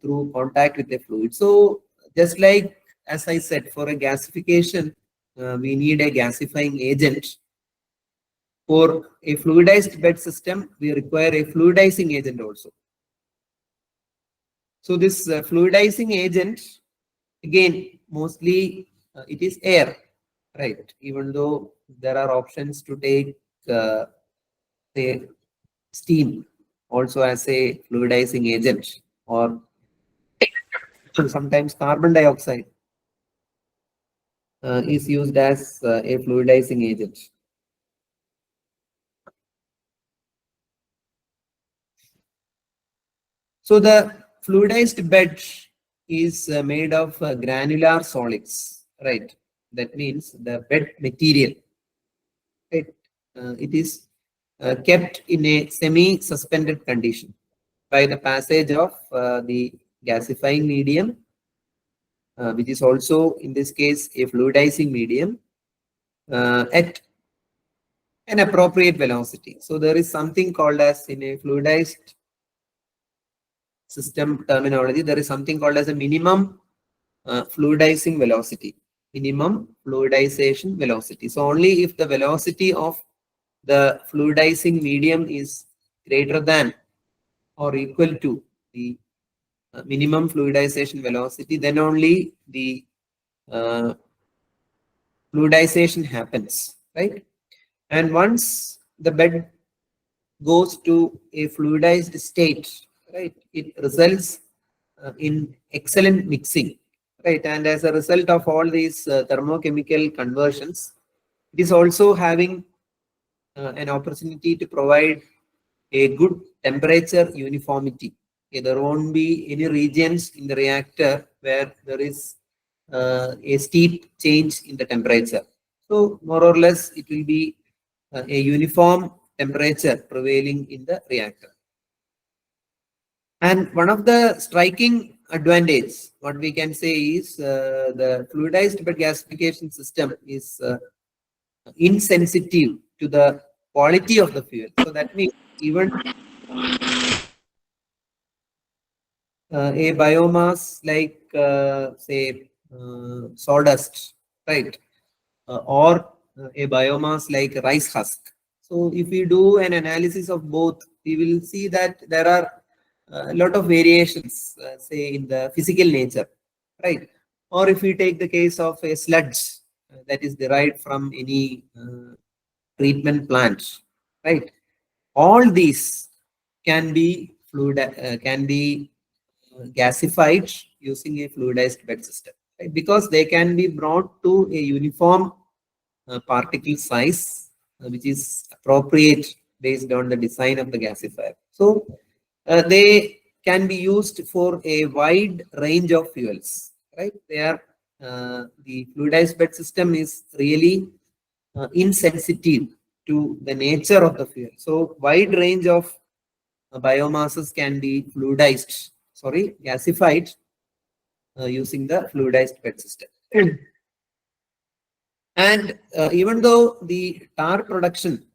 through contact with the fluid. So just like, as I said, for a gasification, we need a gasifying agent. For a fluidized bed system, we require a fluidizing agent also. So this fluidizing agent, again, mostly it is air, right? Even though there are options to take, say, steam also as a fluidizing agent, or sometimes carbon dioxide is used as a fluidizing agent. So the fluidized bed is made of granular solids, right? That means the bed material, right? It is kept in a semi-suspended condition by the passage of the gasifying medium, which is also in this case a fluidizing medium, at an appropriate velocity. So there is something called as, in a fluidized system terminology, there is something called as a minimum fluidizing velocity. Minimum fluidization velocity. So only if the velocity of the fluidizing medium is greater than or equal to the minimum fluidization velocity, then only the fluidization happens, right? And once the bed goes to a fluidized state, right, it results in excellent mixing, right? And as a result of all these thermochemical conversions, it is also having an opportunity to provide a good temperature uniformity. Okay, there won't be any regions in the reactor where there is a steep change in the temperature. So more or less it will be a uniform temperature prevailing in the reactor. And one of the striking advantage, what we can say is the fluidized bed gasification system is insensitive to the quality of the fuel. So that means even a biomass like say sawdust, right, or a biomass like rice husk. So if we do an analysis of both, we will see that there are a lot of variations, say in the physical nature, right? Or if we take the case of a sludge that is derived from any treatment plant, right? All these can be gasified using a fluidized bed system, right? Because they can be brought to a uniform particle size, which is appropriate based on the design of the gasifier. So they can be used for a wide range of fuels, right? They are the fluidized bed system is really insensitive to the nature of the fuel. So wide range of biomasses can be gasified using the fluidized bed system. And even though the tar production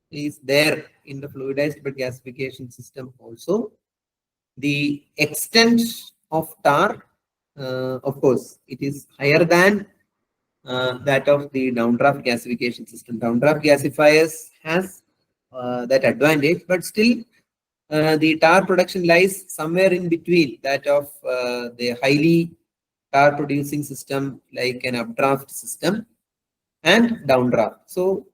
is there in the fluidized bed gasification system also, the extent of tar, of course, it is higher than that of the downdraft gasification system. Downdraft gasifiers has that advantage, but still the tar production lies somewhere in between that of the highly tar producing system like an updraft system and downdraft. So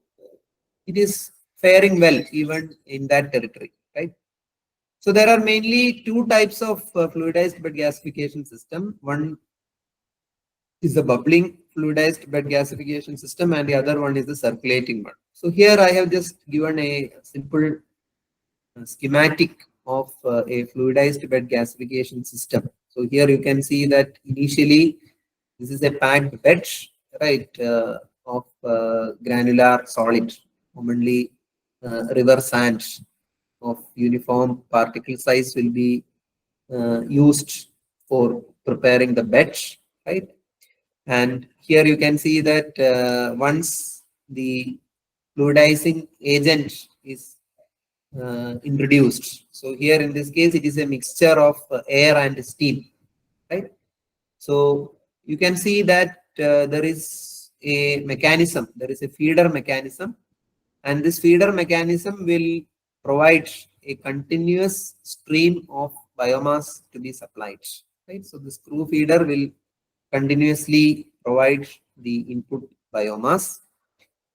it is faring well even in that territory, right? So there are mainly two types of fluidized bed gasification system. One is the bubbling fluidized bed gasification system and the other one is the circulating one. So here I have just given a simple schematic of a fluidized bed gasification system. So here you can see that initially this is a packed bed, right, of granular solid, commonly river sand of uniform particle size will be used for preparing the bed, right? And here you can see that once the fluidizing agent is introduced. So here in this case, it is a mixture of air and steam, right? So you can see that there is a mechanism, there is a feeder mechanism, and this feeder mechanism will provide a continuous stream of biomass to be supplied, right? So the screw feeder will continuously provide the input biomass.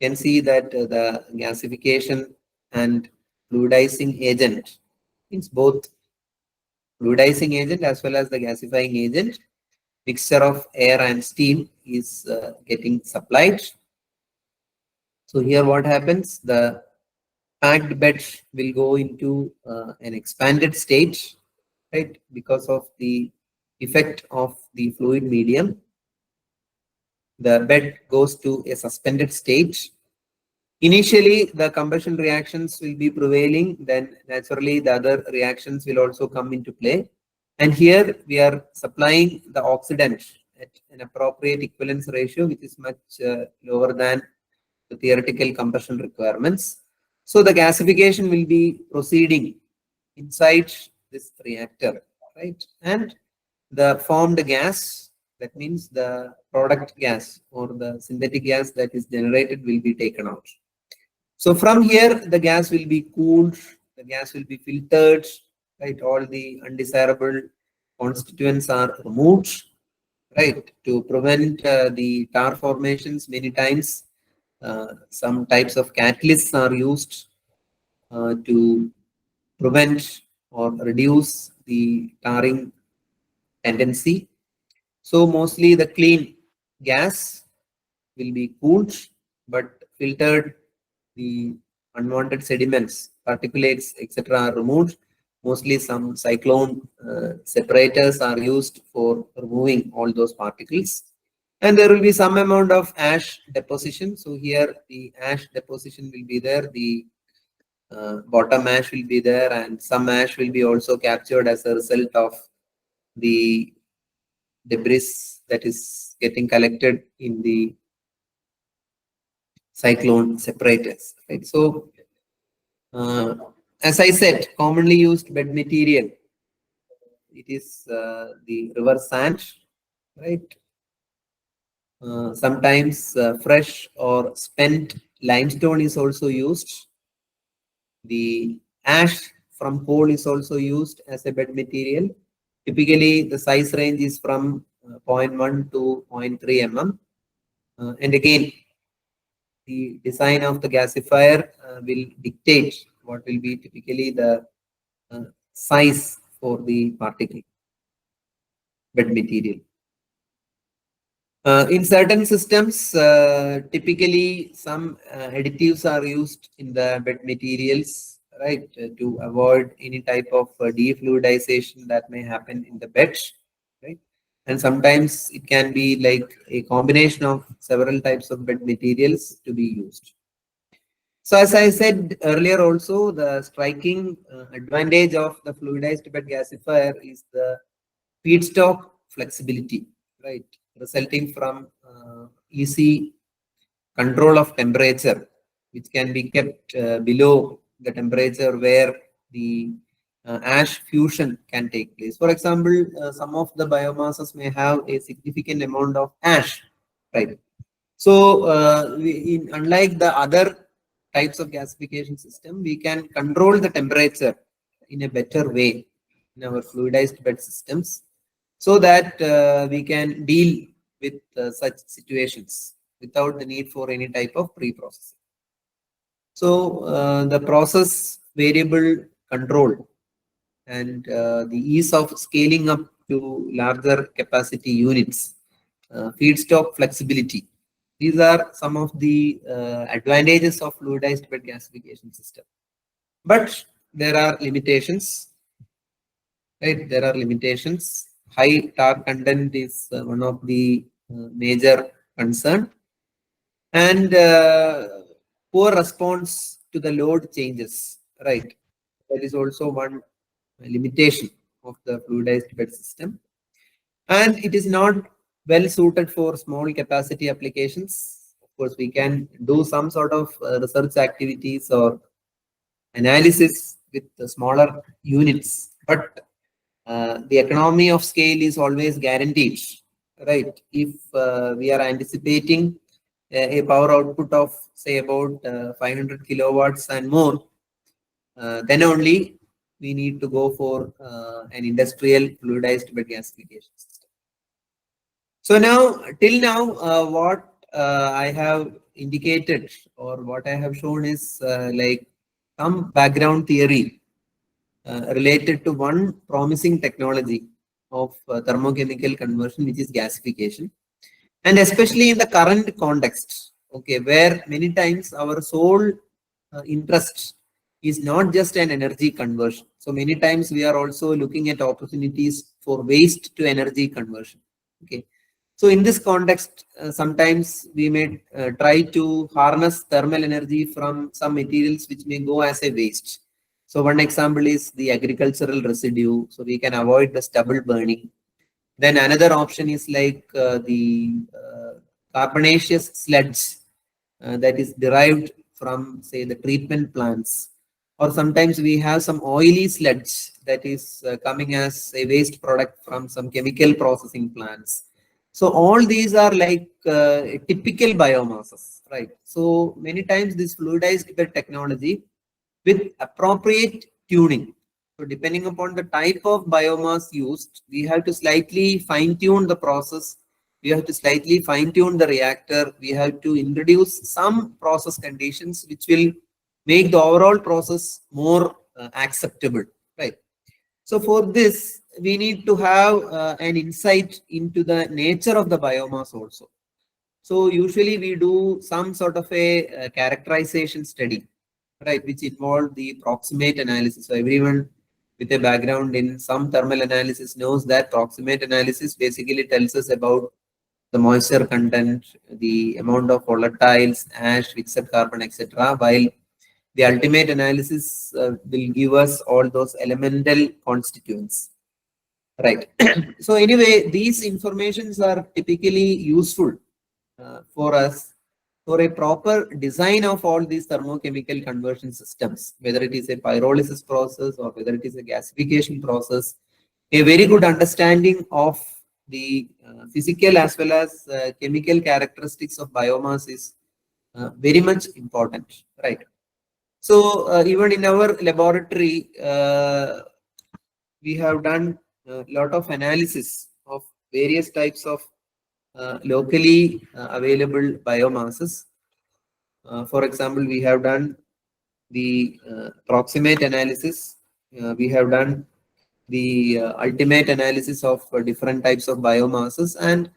You can see that the gasification and fluidizing agent, means both fluidizing agent as well as the gasifying agent, mixture of air and steam is getting supplied. So here what happens, the packed bed will go into an expanded state, right, because of the effect of the fluid medium, the bed goes to a suspended state. Initially, the combustion reactions will be prevailing, then naturally the other reactions will also come into play. And here we are supplying the oxidant at an appropriate equivalence ratio, which is much lower than the theoretical combustion requirements. So the gasification will be proceeding inside this reactor, right? And the formed gas, that means the product gas or the synthetic gas that is generated, will be taken out. So from here, the gas will be cooled, the gas will be filtered, right? All the undesirable constituents are removed, right? To prevent the tar formations, many times some types of catalysts are used to prevent or reduce the tarring tendency. So mostly the clean gas will be cooled, but filtered, the unwanted sediments, particulates, etc. are removed. Mostly some cyclone separators are used for removing all those particles. And there will be some amount of ash deposition. So here the ash deposition will be there, the bottom ash will be there, and some ash will be also captured as a result of the debris that is getting collected in the cyclone separators, right? So as I said, commonly used bed material, it is the river sand, right? Sometimes fresh or spent limestone is also used. The ash from coal is also used as a bed material. Typically, the size range is from 0.1 to 0.3 mm. And again, the design of the gasifier will dictate what will be typically the size for the particle bed material. In certain systems, typically some additives are used in the bed materials, right, to avoid any type of defluidization that may happen in the bed, right? And sometimes it can be like a combination of several types of bed materials to be used. So as I said earlier also, the striking advantage of the fluidized bed gasifier is the feedstock flexibility, right, resulting from easy control of temperature, which can be kept below the temperature where the ash fusion can take place. For example, some of the biomasses may have a significant amount of ash, right? So unlike the other types of gasification system, we can control the temperature in a better way in our fluidized bed systems, so that we can deal with such situations without the need for any type of pre-processing. So the process variable control and the ease of scaling up to larger capacity units, feedstock flexibility, these are some of the advantages of fluidized bed gasification system. But there are limitations, right? There are limitations. High tar content is one of the major concern, and poor response to the load changes, right? That is also one limitation of the fluidized bed system. And it is not well suited for small capacity applications. Of course, we can do some sort of research activities or analysis with the smaller units, but the economy of scale is always guaranteed, right? If we are anticipating a power output of say about 500 kilowatts and more, then only we need to go for an industrial fluidized bed gasification system. So now, till now, what I have indicated or what I have shown is like some background theory related to one promising technology of thermochemical conversion, which is gasification. And especially in the current context, okay, where many times our sole interest is not just an energy conversion. So So many times we are also looking at opportunities for waste to energy conversion. Okay. So in this context, sometimes we may try to harness thermal energy from some materials which may go as a waste. So one example is the agricultural residue. So we can avoid the stubble burning. Then another option is like the carbonaceous sludge that is derived from, say, the treatment plants. Or sometimes we have some oily sludge that is coming as a waste product from some chemical processing plants. So all these are like typical biomasses, right? So many times this fluidized bed technology with appropriate tuning. So depending upon the type of biomass used, we have to slightly fine tune the process. We have to slightly fine tune the reactor. We have to introduce some process conditions which will make the overall process more acceptable, right? So for this, we need to have an insight into the nature of the biomass also. So usually we do some sort of a characterization study, right, which involve the proximate analysis. So everyone with a background in some thermal analysis knows that proximate analysis basically tells us about the moisture content, the amount of volatiles, ash, fixed carbon, etc. While the ultimate analysis will give us all those elemental constituents, right? So anyway, these informations are typically useful for us for a proper design of all these thermochemical conversion systems, whether it is a pyrolysis process or whether it is a gasification process. A very good understanding of the physical as well as chemical characteristics of biomass is very much important, right? So even in our laboratory, we have done a lot of analysis of various types of locally available biomasses. For example, we have done the proximate analysis. We have done the ultimate analysis of different types of biomasses, and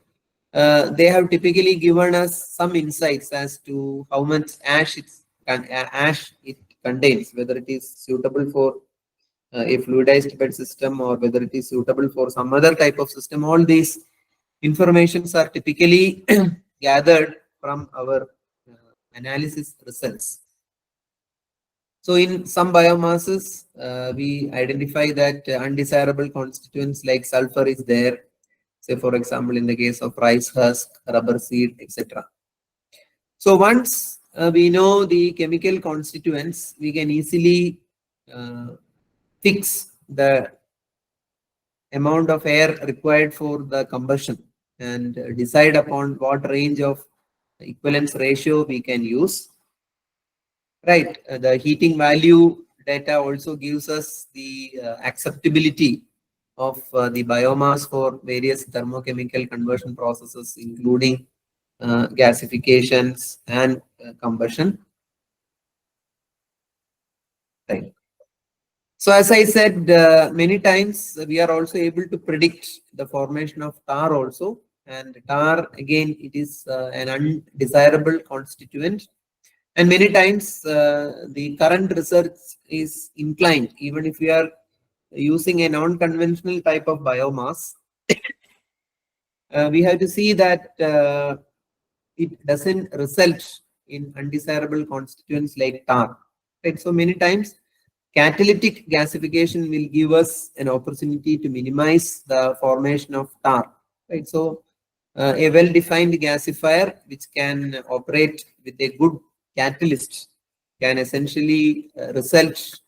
they have typically given us some insights as to how much ash it contains, whether it is suitable for a fluidized bed system or whether it is suitable for some other type of system. All these informations are typically gathered from our analysis results. So in some biomasses, we identify that undesirable constituents like sulfur is there. Say, for example, in the case of rice husk, rubber seed, etc. So once we know the chemical constituents, we can easily fix the amount of air required for the combustion and decide upon what range of equivalence ratio we can use. Right, the heating value data also gives us the acceptability of the biomass for various thermochemical conversion processes, including gasifications and combustion. Right. So as I said, many times we are also able to predict the formation of tar also. And tar, again, it is an undesirable constituent. And many times the current research is inclined, even if we are using a non-conventional type of biomass, we have to see that it doesn't result in undesirable constituents like tar. Right? So many times catalytic gasification will give us an opportunity to minimize the formation of tar. Right? So a well-defined gasifier which can operate with a good catalyst can essentially result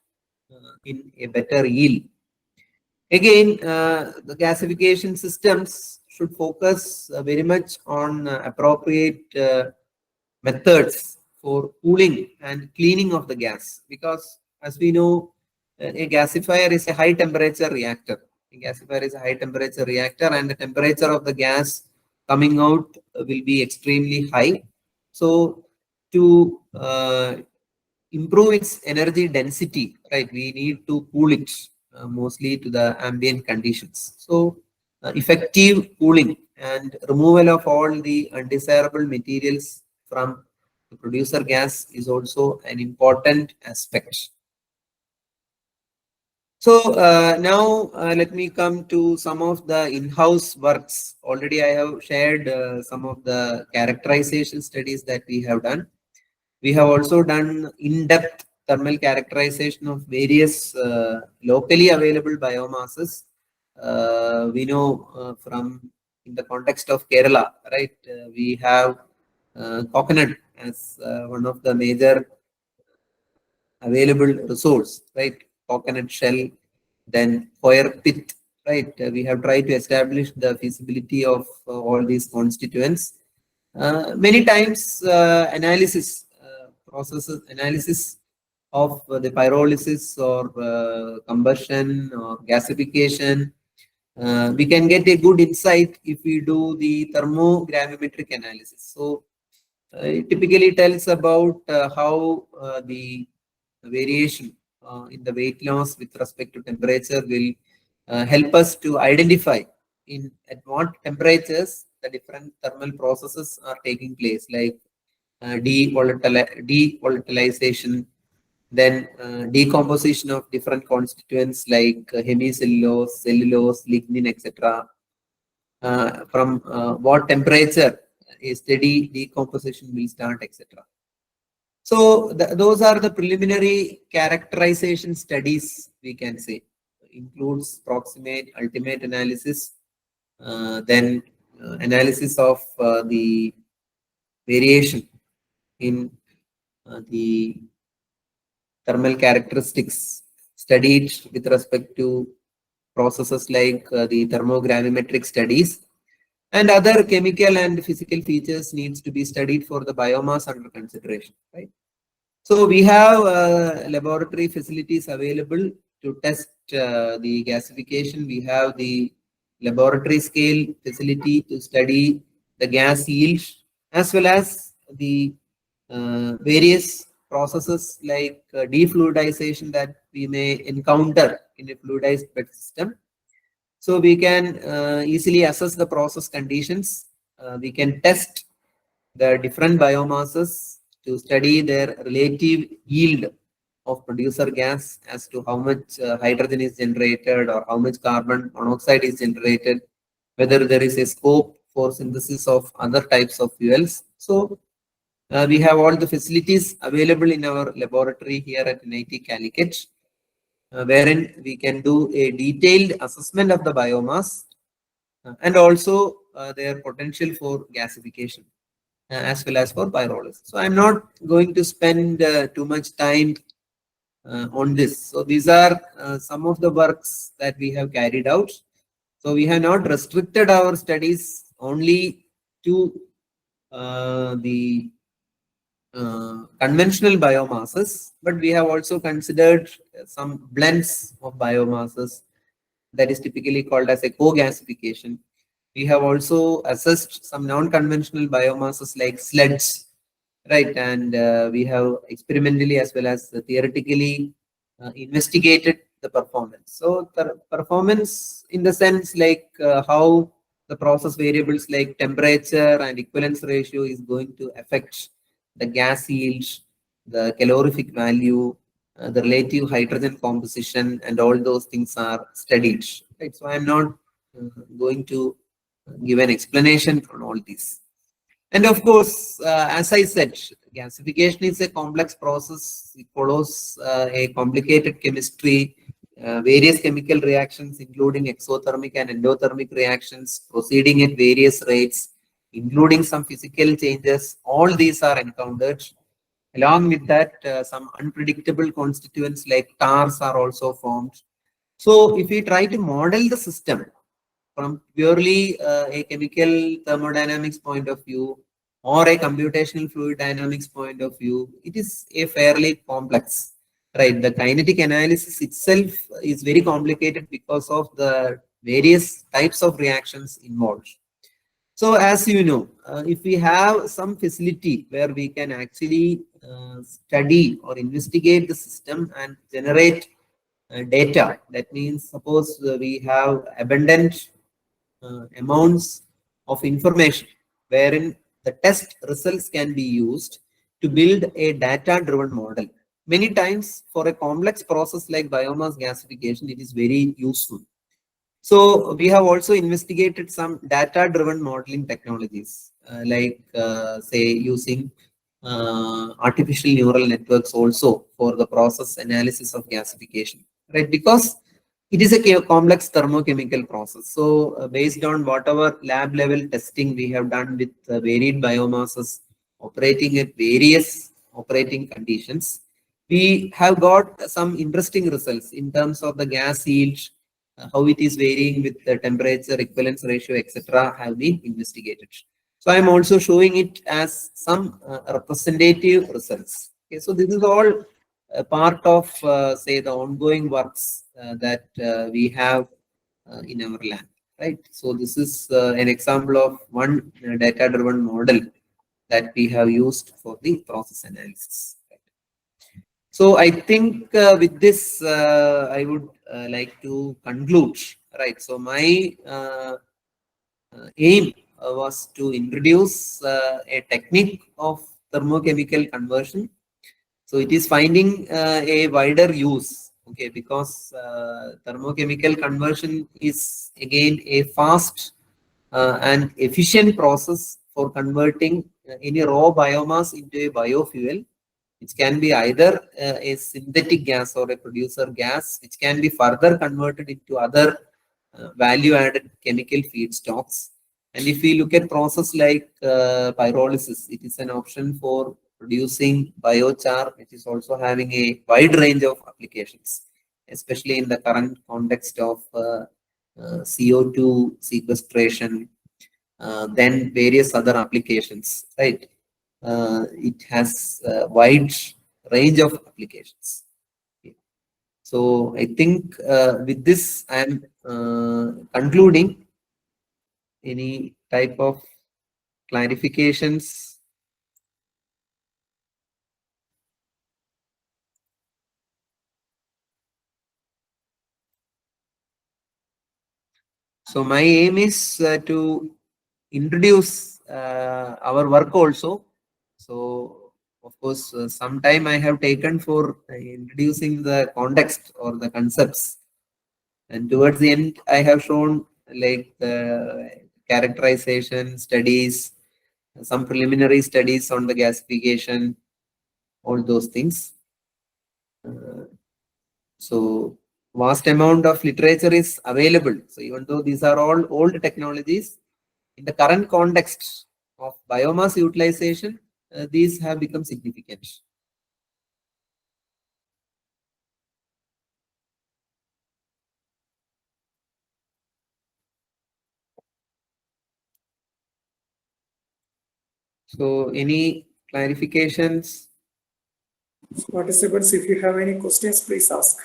in a better yield. Again, the gasification systems should focus very much on appropriate methods for cooling and cleaning of the gas, because as we know, a gasifier is a high temperature reactor. A gasifier is a high temperature reactor, and the temperature of the gas coming out will be extremely high. So to improve its energy density, right, we need to cool it mostly to the ambient conditions. So effective cooling and removal of all the undesirable materials from the producer gas is also an important aspect. So now let me come to some of the in-house works. Already I have shared some of the characterization studies that we have done. We have also done in-depth thermal characterization of various locally available biomasses. We know from in the context of Kerala, right? We have coconut as one of the major available resource, right? Coconut shell, then coir pith, right? We have tried to establish the feasibility of all these constituents. Many times analysis of the pyrolysis or combustion or gasification, we can get a good insight if we do the thermogravimetric analysis. So it typically tells about how the variation in the weight loss with respect to temperature will help us to identify in at what temperatures the different thermal processes are taking place, like devolatilization, then decomposition of different constituents like hemicellulose, cellulose, lignin, etc. From what temperature a steady decomposition will start, etc. So those are the preliminary characterization studies, we can say. Includes proximate, ultimate analysis, then analysis of the variation in the thermal characteristics studied with respect to processes like the thermogravimetric studies, and other chemical and physical features needs to be studied for the biomass under consideration, right? So we have laboratory facilities available to test the gasification. We have the laboratory scale facility to study the gas yield, as well as the various processes like defluidization that we may encounter in a fluidized bed system. So we can easily assess the process conditions. We can test the different biomasses to study their relative yield of producer gas as to how much hydrogen is generated or how much carbon monoxide is generated, whether there is a scope for synthesis of other types of fuels. So we have all the facilities available in our laboratory here at NIT Calicut, wherein we can do a detailed assessment of the biomass and also their potential for gasification as well as for pyrolysis. So I'm not going to spend too much time on this. So these are some of the works that we have carried out. So we have not restricted our studies only to the conventional biomasses, but we have also considered some blends of biomasses that is typically called as a co-gasification. We have also assessed some non-conventional biomasses like sludge, right? And we have experimentally as well as theoretically investigated the performance. So the performance in the sense like how the process variables like temperature and equivalence ratio is going to affect the gas yield, the calorific value, the relative hydrogen composition, and all those things are studied. Right? So I'm not going to give an explanation on all these. And of course, as I said, gasification is a complex process. It follows a complicated chemistry, various chemical reactions, including exothermic and endothermic reactions, proceeding at various rates, including some physical changes. All these are encountered. Along with that, some unpredictable constituents like tars are also formed. So if we try to model the system from purely a chemical thermodynamics point of view or a computational fluid dynamics point of view, it is a fairly complex, right? The kinetic analysis itself is very complicated because of the various types of reactions involved. So as you know, if we have some facility where we can actually study or investigate the system and generate data, that means suppose we have abundant amounts of information wherein the test results can be used to build a data driven model. many times for a complex process like biomass gasification, it is very useful. So we have also investigated some data-driven modeling technologies, say using artificial neural networks also for the process analysis of gasification, right? Because it is a complex thermochemical process. So based on whatever lab level testing we have done with varied biomasses operating at various operating conditions, we have got some interesting results in terms of the gas yield, how it is varying with the temperature, equivalence ratio, etc. have been investigated. So I am also showing it as some representative results. Okay, so this is all part of say the ongoing works that we have in our lab, right? So this is an example of one data-driven model that we have used for the process analysis. So I think with this, I would like to conclude, right? So my aim was to introduce a technique of thermochemical conversion. So it is finding a wider use, okay, because thermochemical conversion is again a fast and efficient process for converting any raw biomass into a biofuel, which can be either a synthetic gas or a producer gas, which can be further converted into other value-added chemical feedstocks. And if we look at process like pyrolysis, it is an option for producing biochar, which is also having a wide range of applications, especially in the current context of CO2 sequestration, then various other applications, right? It has a wide range of applications. Okay. So I think with this, I am concluding. Any type of clarifications? So my aim is to introduce our work also. So of course, some time I have taken for introducing the context or the concepts, and towards the end I have shown like characterization studies, some preliminary studies on the gasification, all those things. So vast amount of literature is available. So even though these are all old technologies, in the current context of biomass utilization, these have become significant. So any clarifications? Participants, if you have any questions, please ask.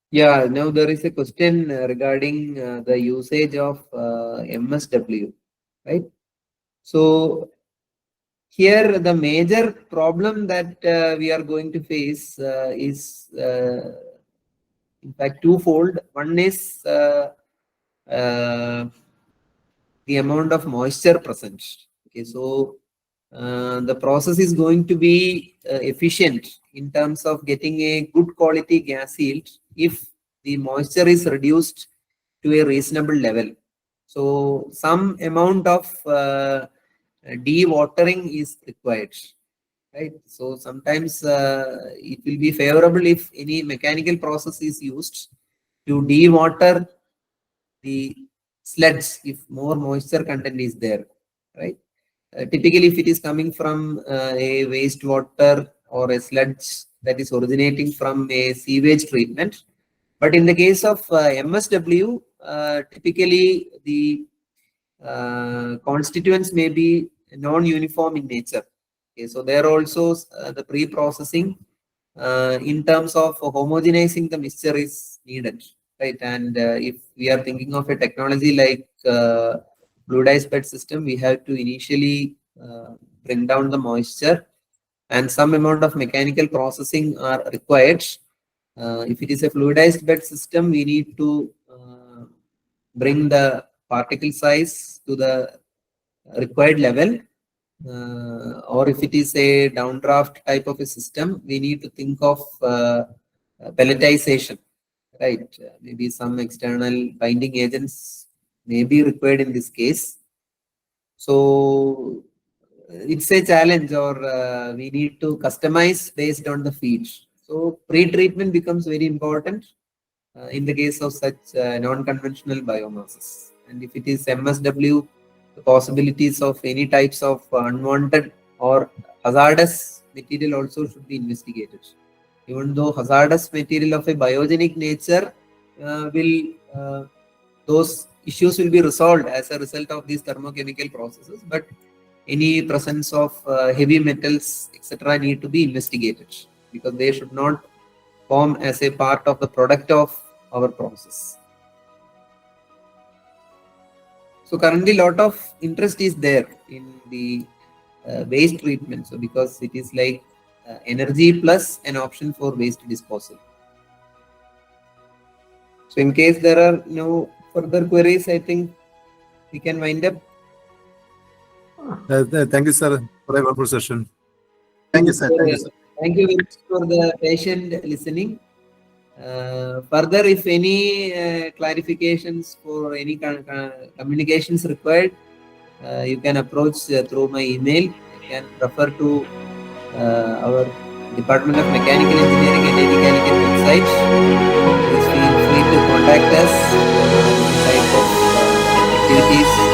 Yeah, now there is a question regarding the usage of MSW, right? So here the major problem that we are going to face is in fact twofold. One is the amount of moisture present. Okay, so the process is going to be efficient in terms of getting a good quality gas yield if the moisture is reduced to a reasonable level. So some amount of dewatering is required, right? So sometimes it will be favorable if any mechanical process is used to dewater the sludge if more moisture content is there, right? Typically, if it is coming from a wastewater or a sludge that is originating from a sewage treatment. But in the case of MSW, typically the constituents may be non-uniform in nature. Okay, so there also the pre-processing in terms of homogenizing the mixture is needed, right? And if we are thinking of a technology like fluidized bed system, we have to initially bring down the moisture, and some amount of mechanical processing are required. If it is a fluidized bed system, we need to bring the particle size to the required level, or if it is a downdraft type of a system, we need to think of pelletization, right? Maybe some external binding agents may be required in this case. So it's a challenge, or we need to customize based on the feed. So pre-treatment becomes very important in the case of such non-conventional biomasses. And if it is MSW, the possibilities of any types of unwanted or hazardous material also should be investigated. Even though hazardous material of a biogenic nature those issues will be resolved as a result of these thermochemical processes, but any presence of heavy metals, etc., need to be investigated because they should not form as a part of the product of our process. So currently, lot of interest is there in the waste treatment. So because it is like energy plus an option for waste disposal. So in case there are no further queries, I think we can wind up. Thank you, sir, for a wonderful session. Thank you, sir. Thank you, sir. Thank you very much for the patient listening. Further, if any clarifications for any communications required, you can approach through my email. You can refer to our Department of Mechanical Engineering and NIT Calicut website. Please feel free to contact us for any type of activities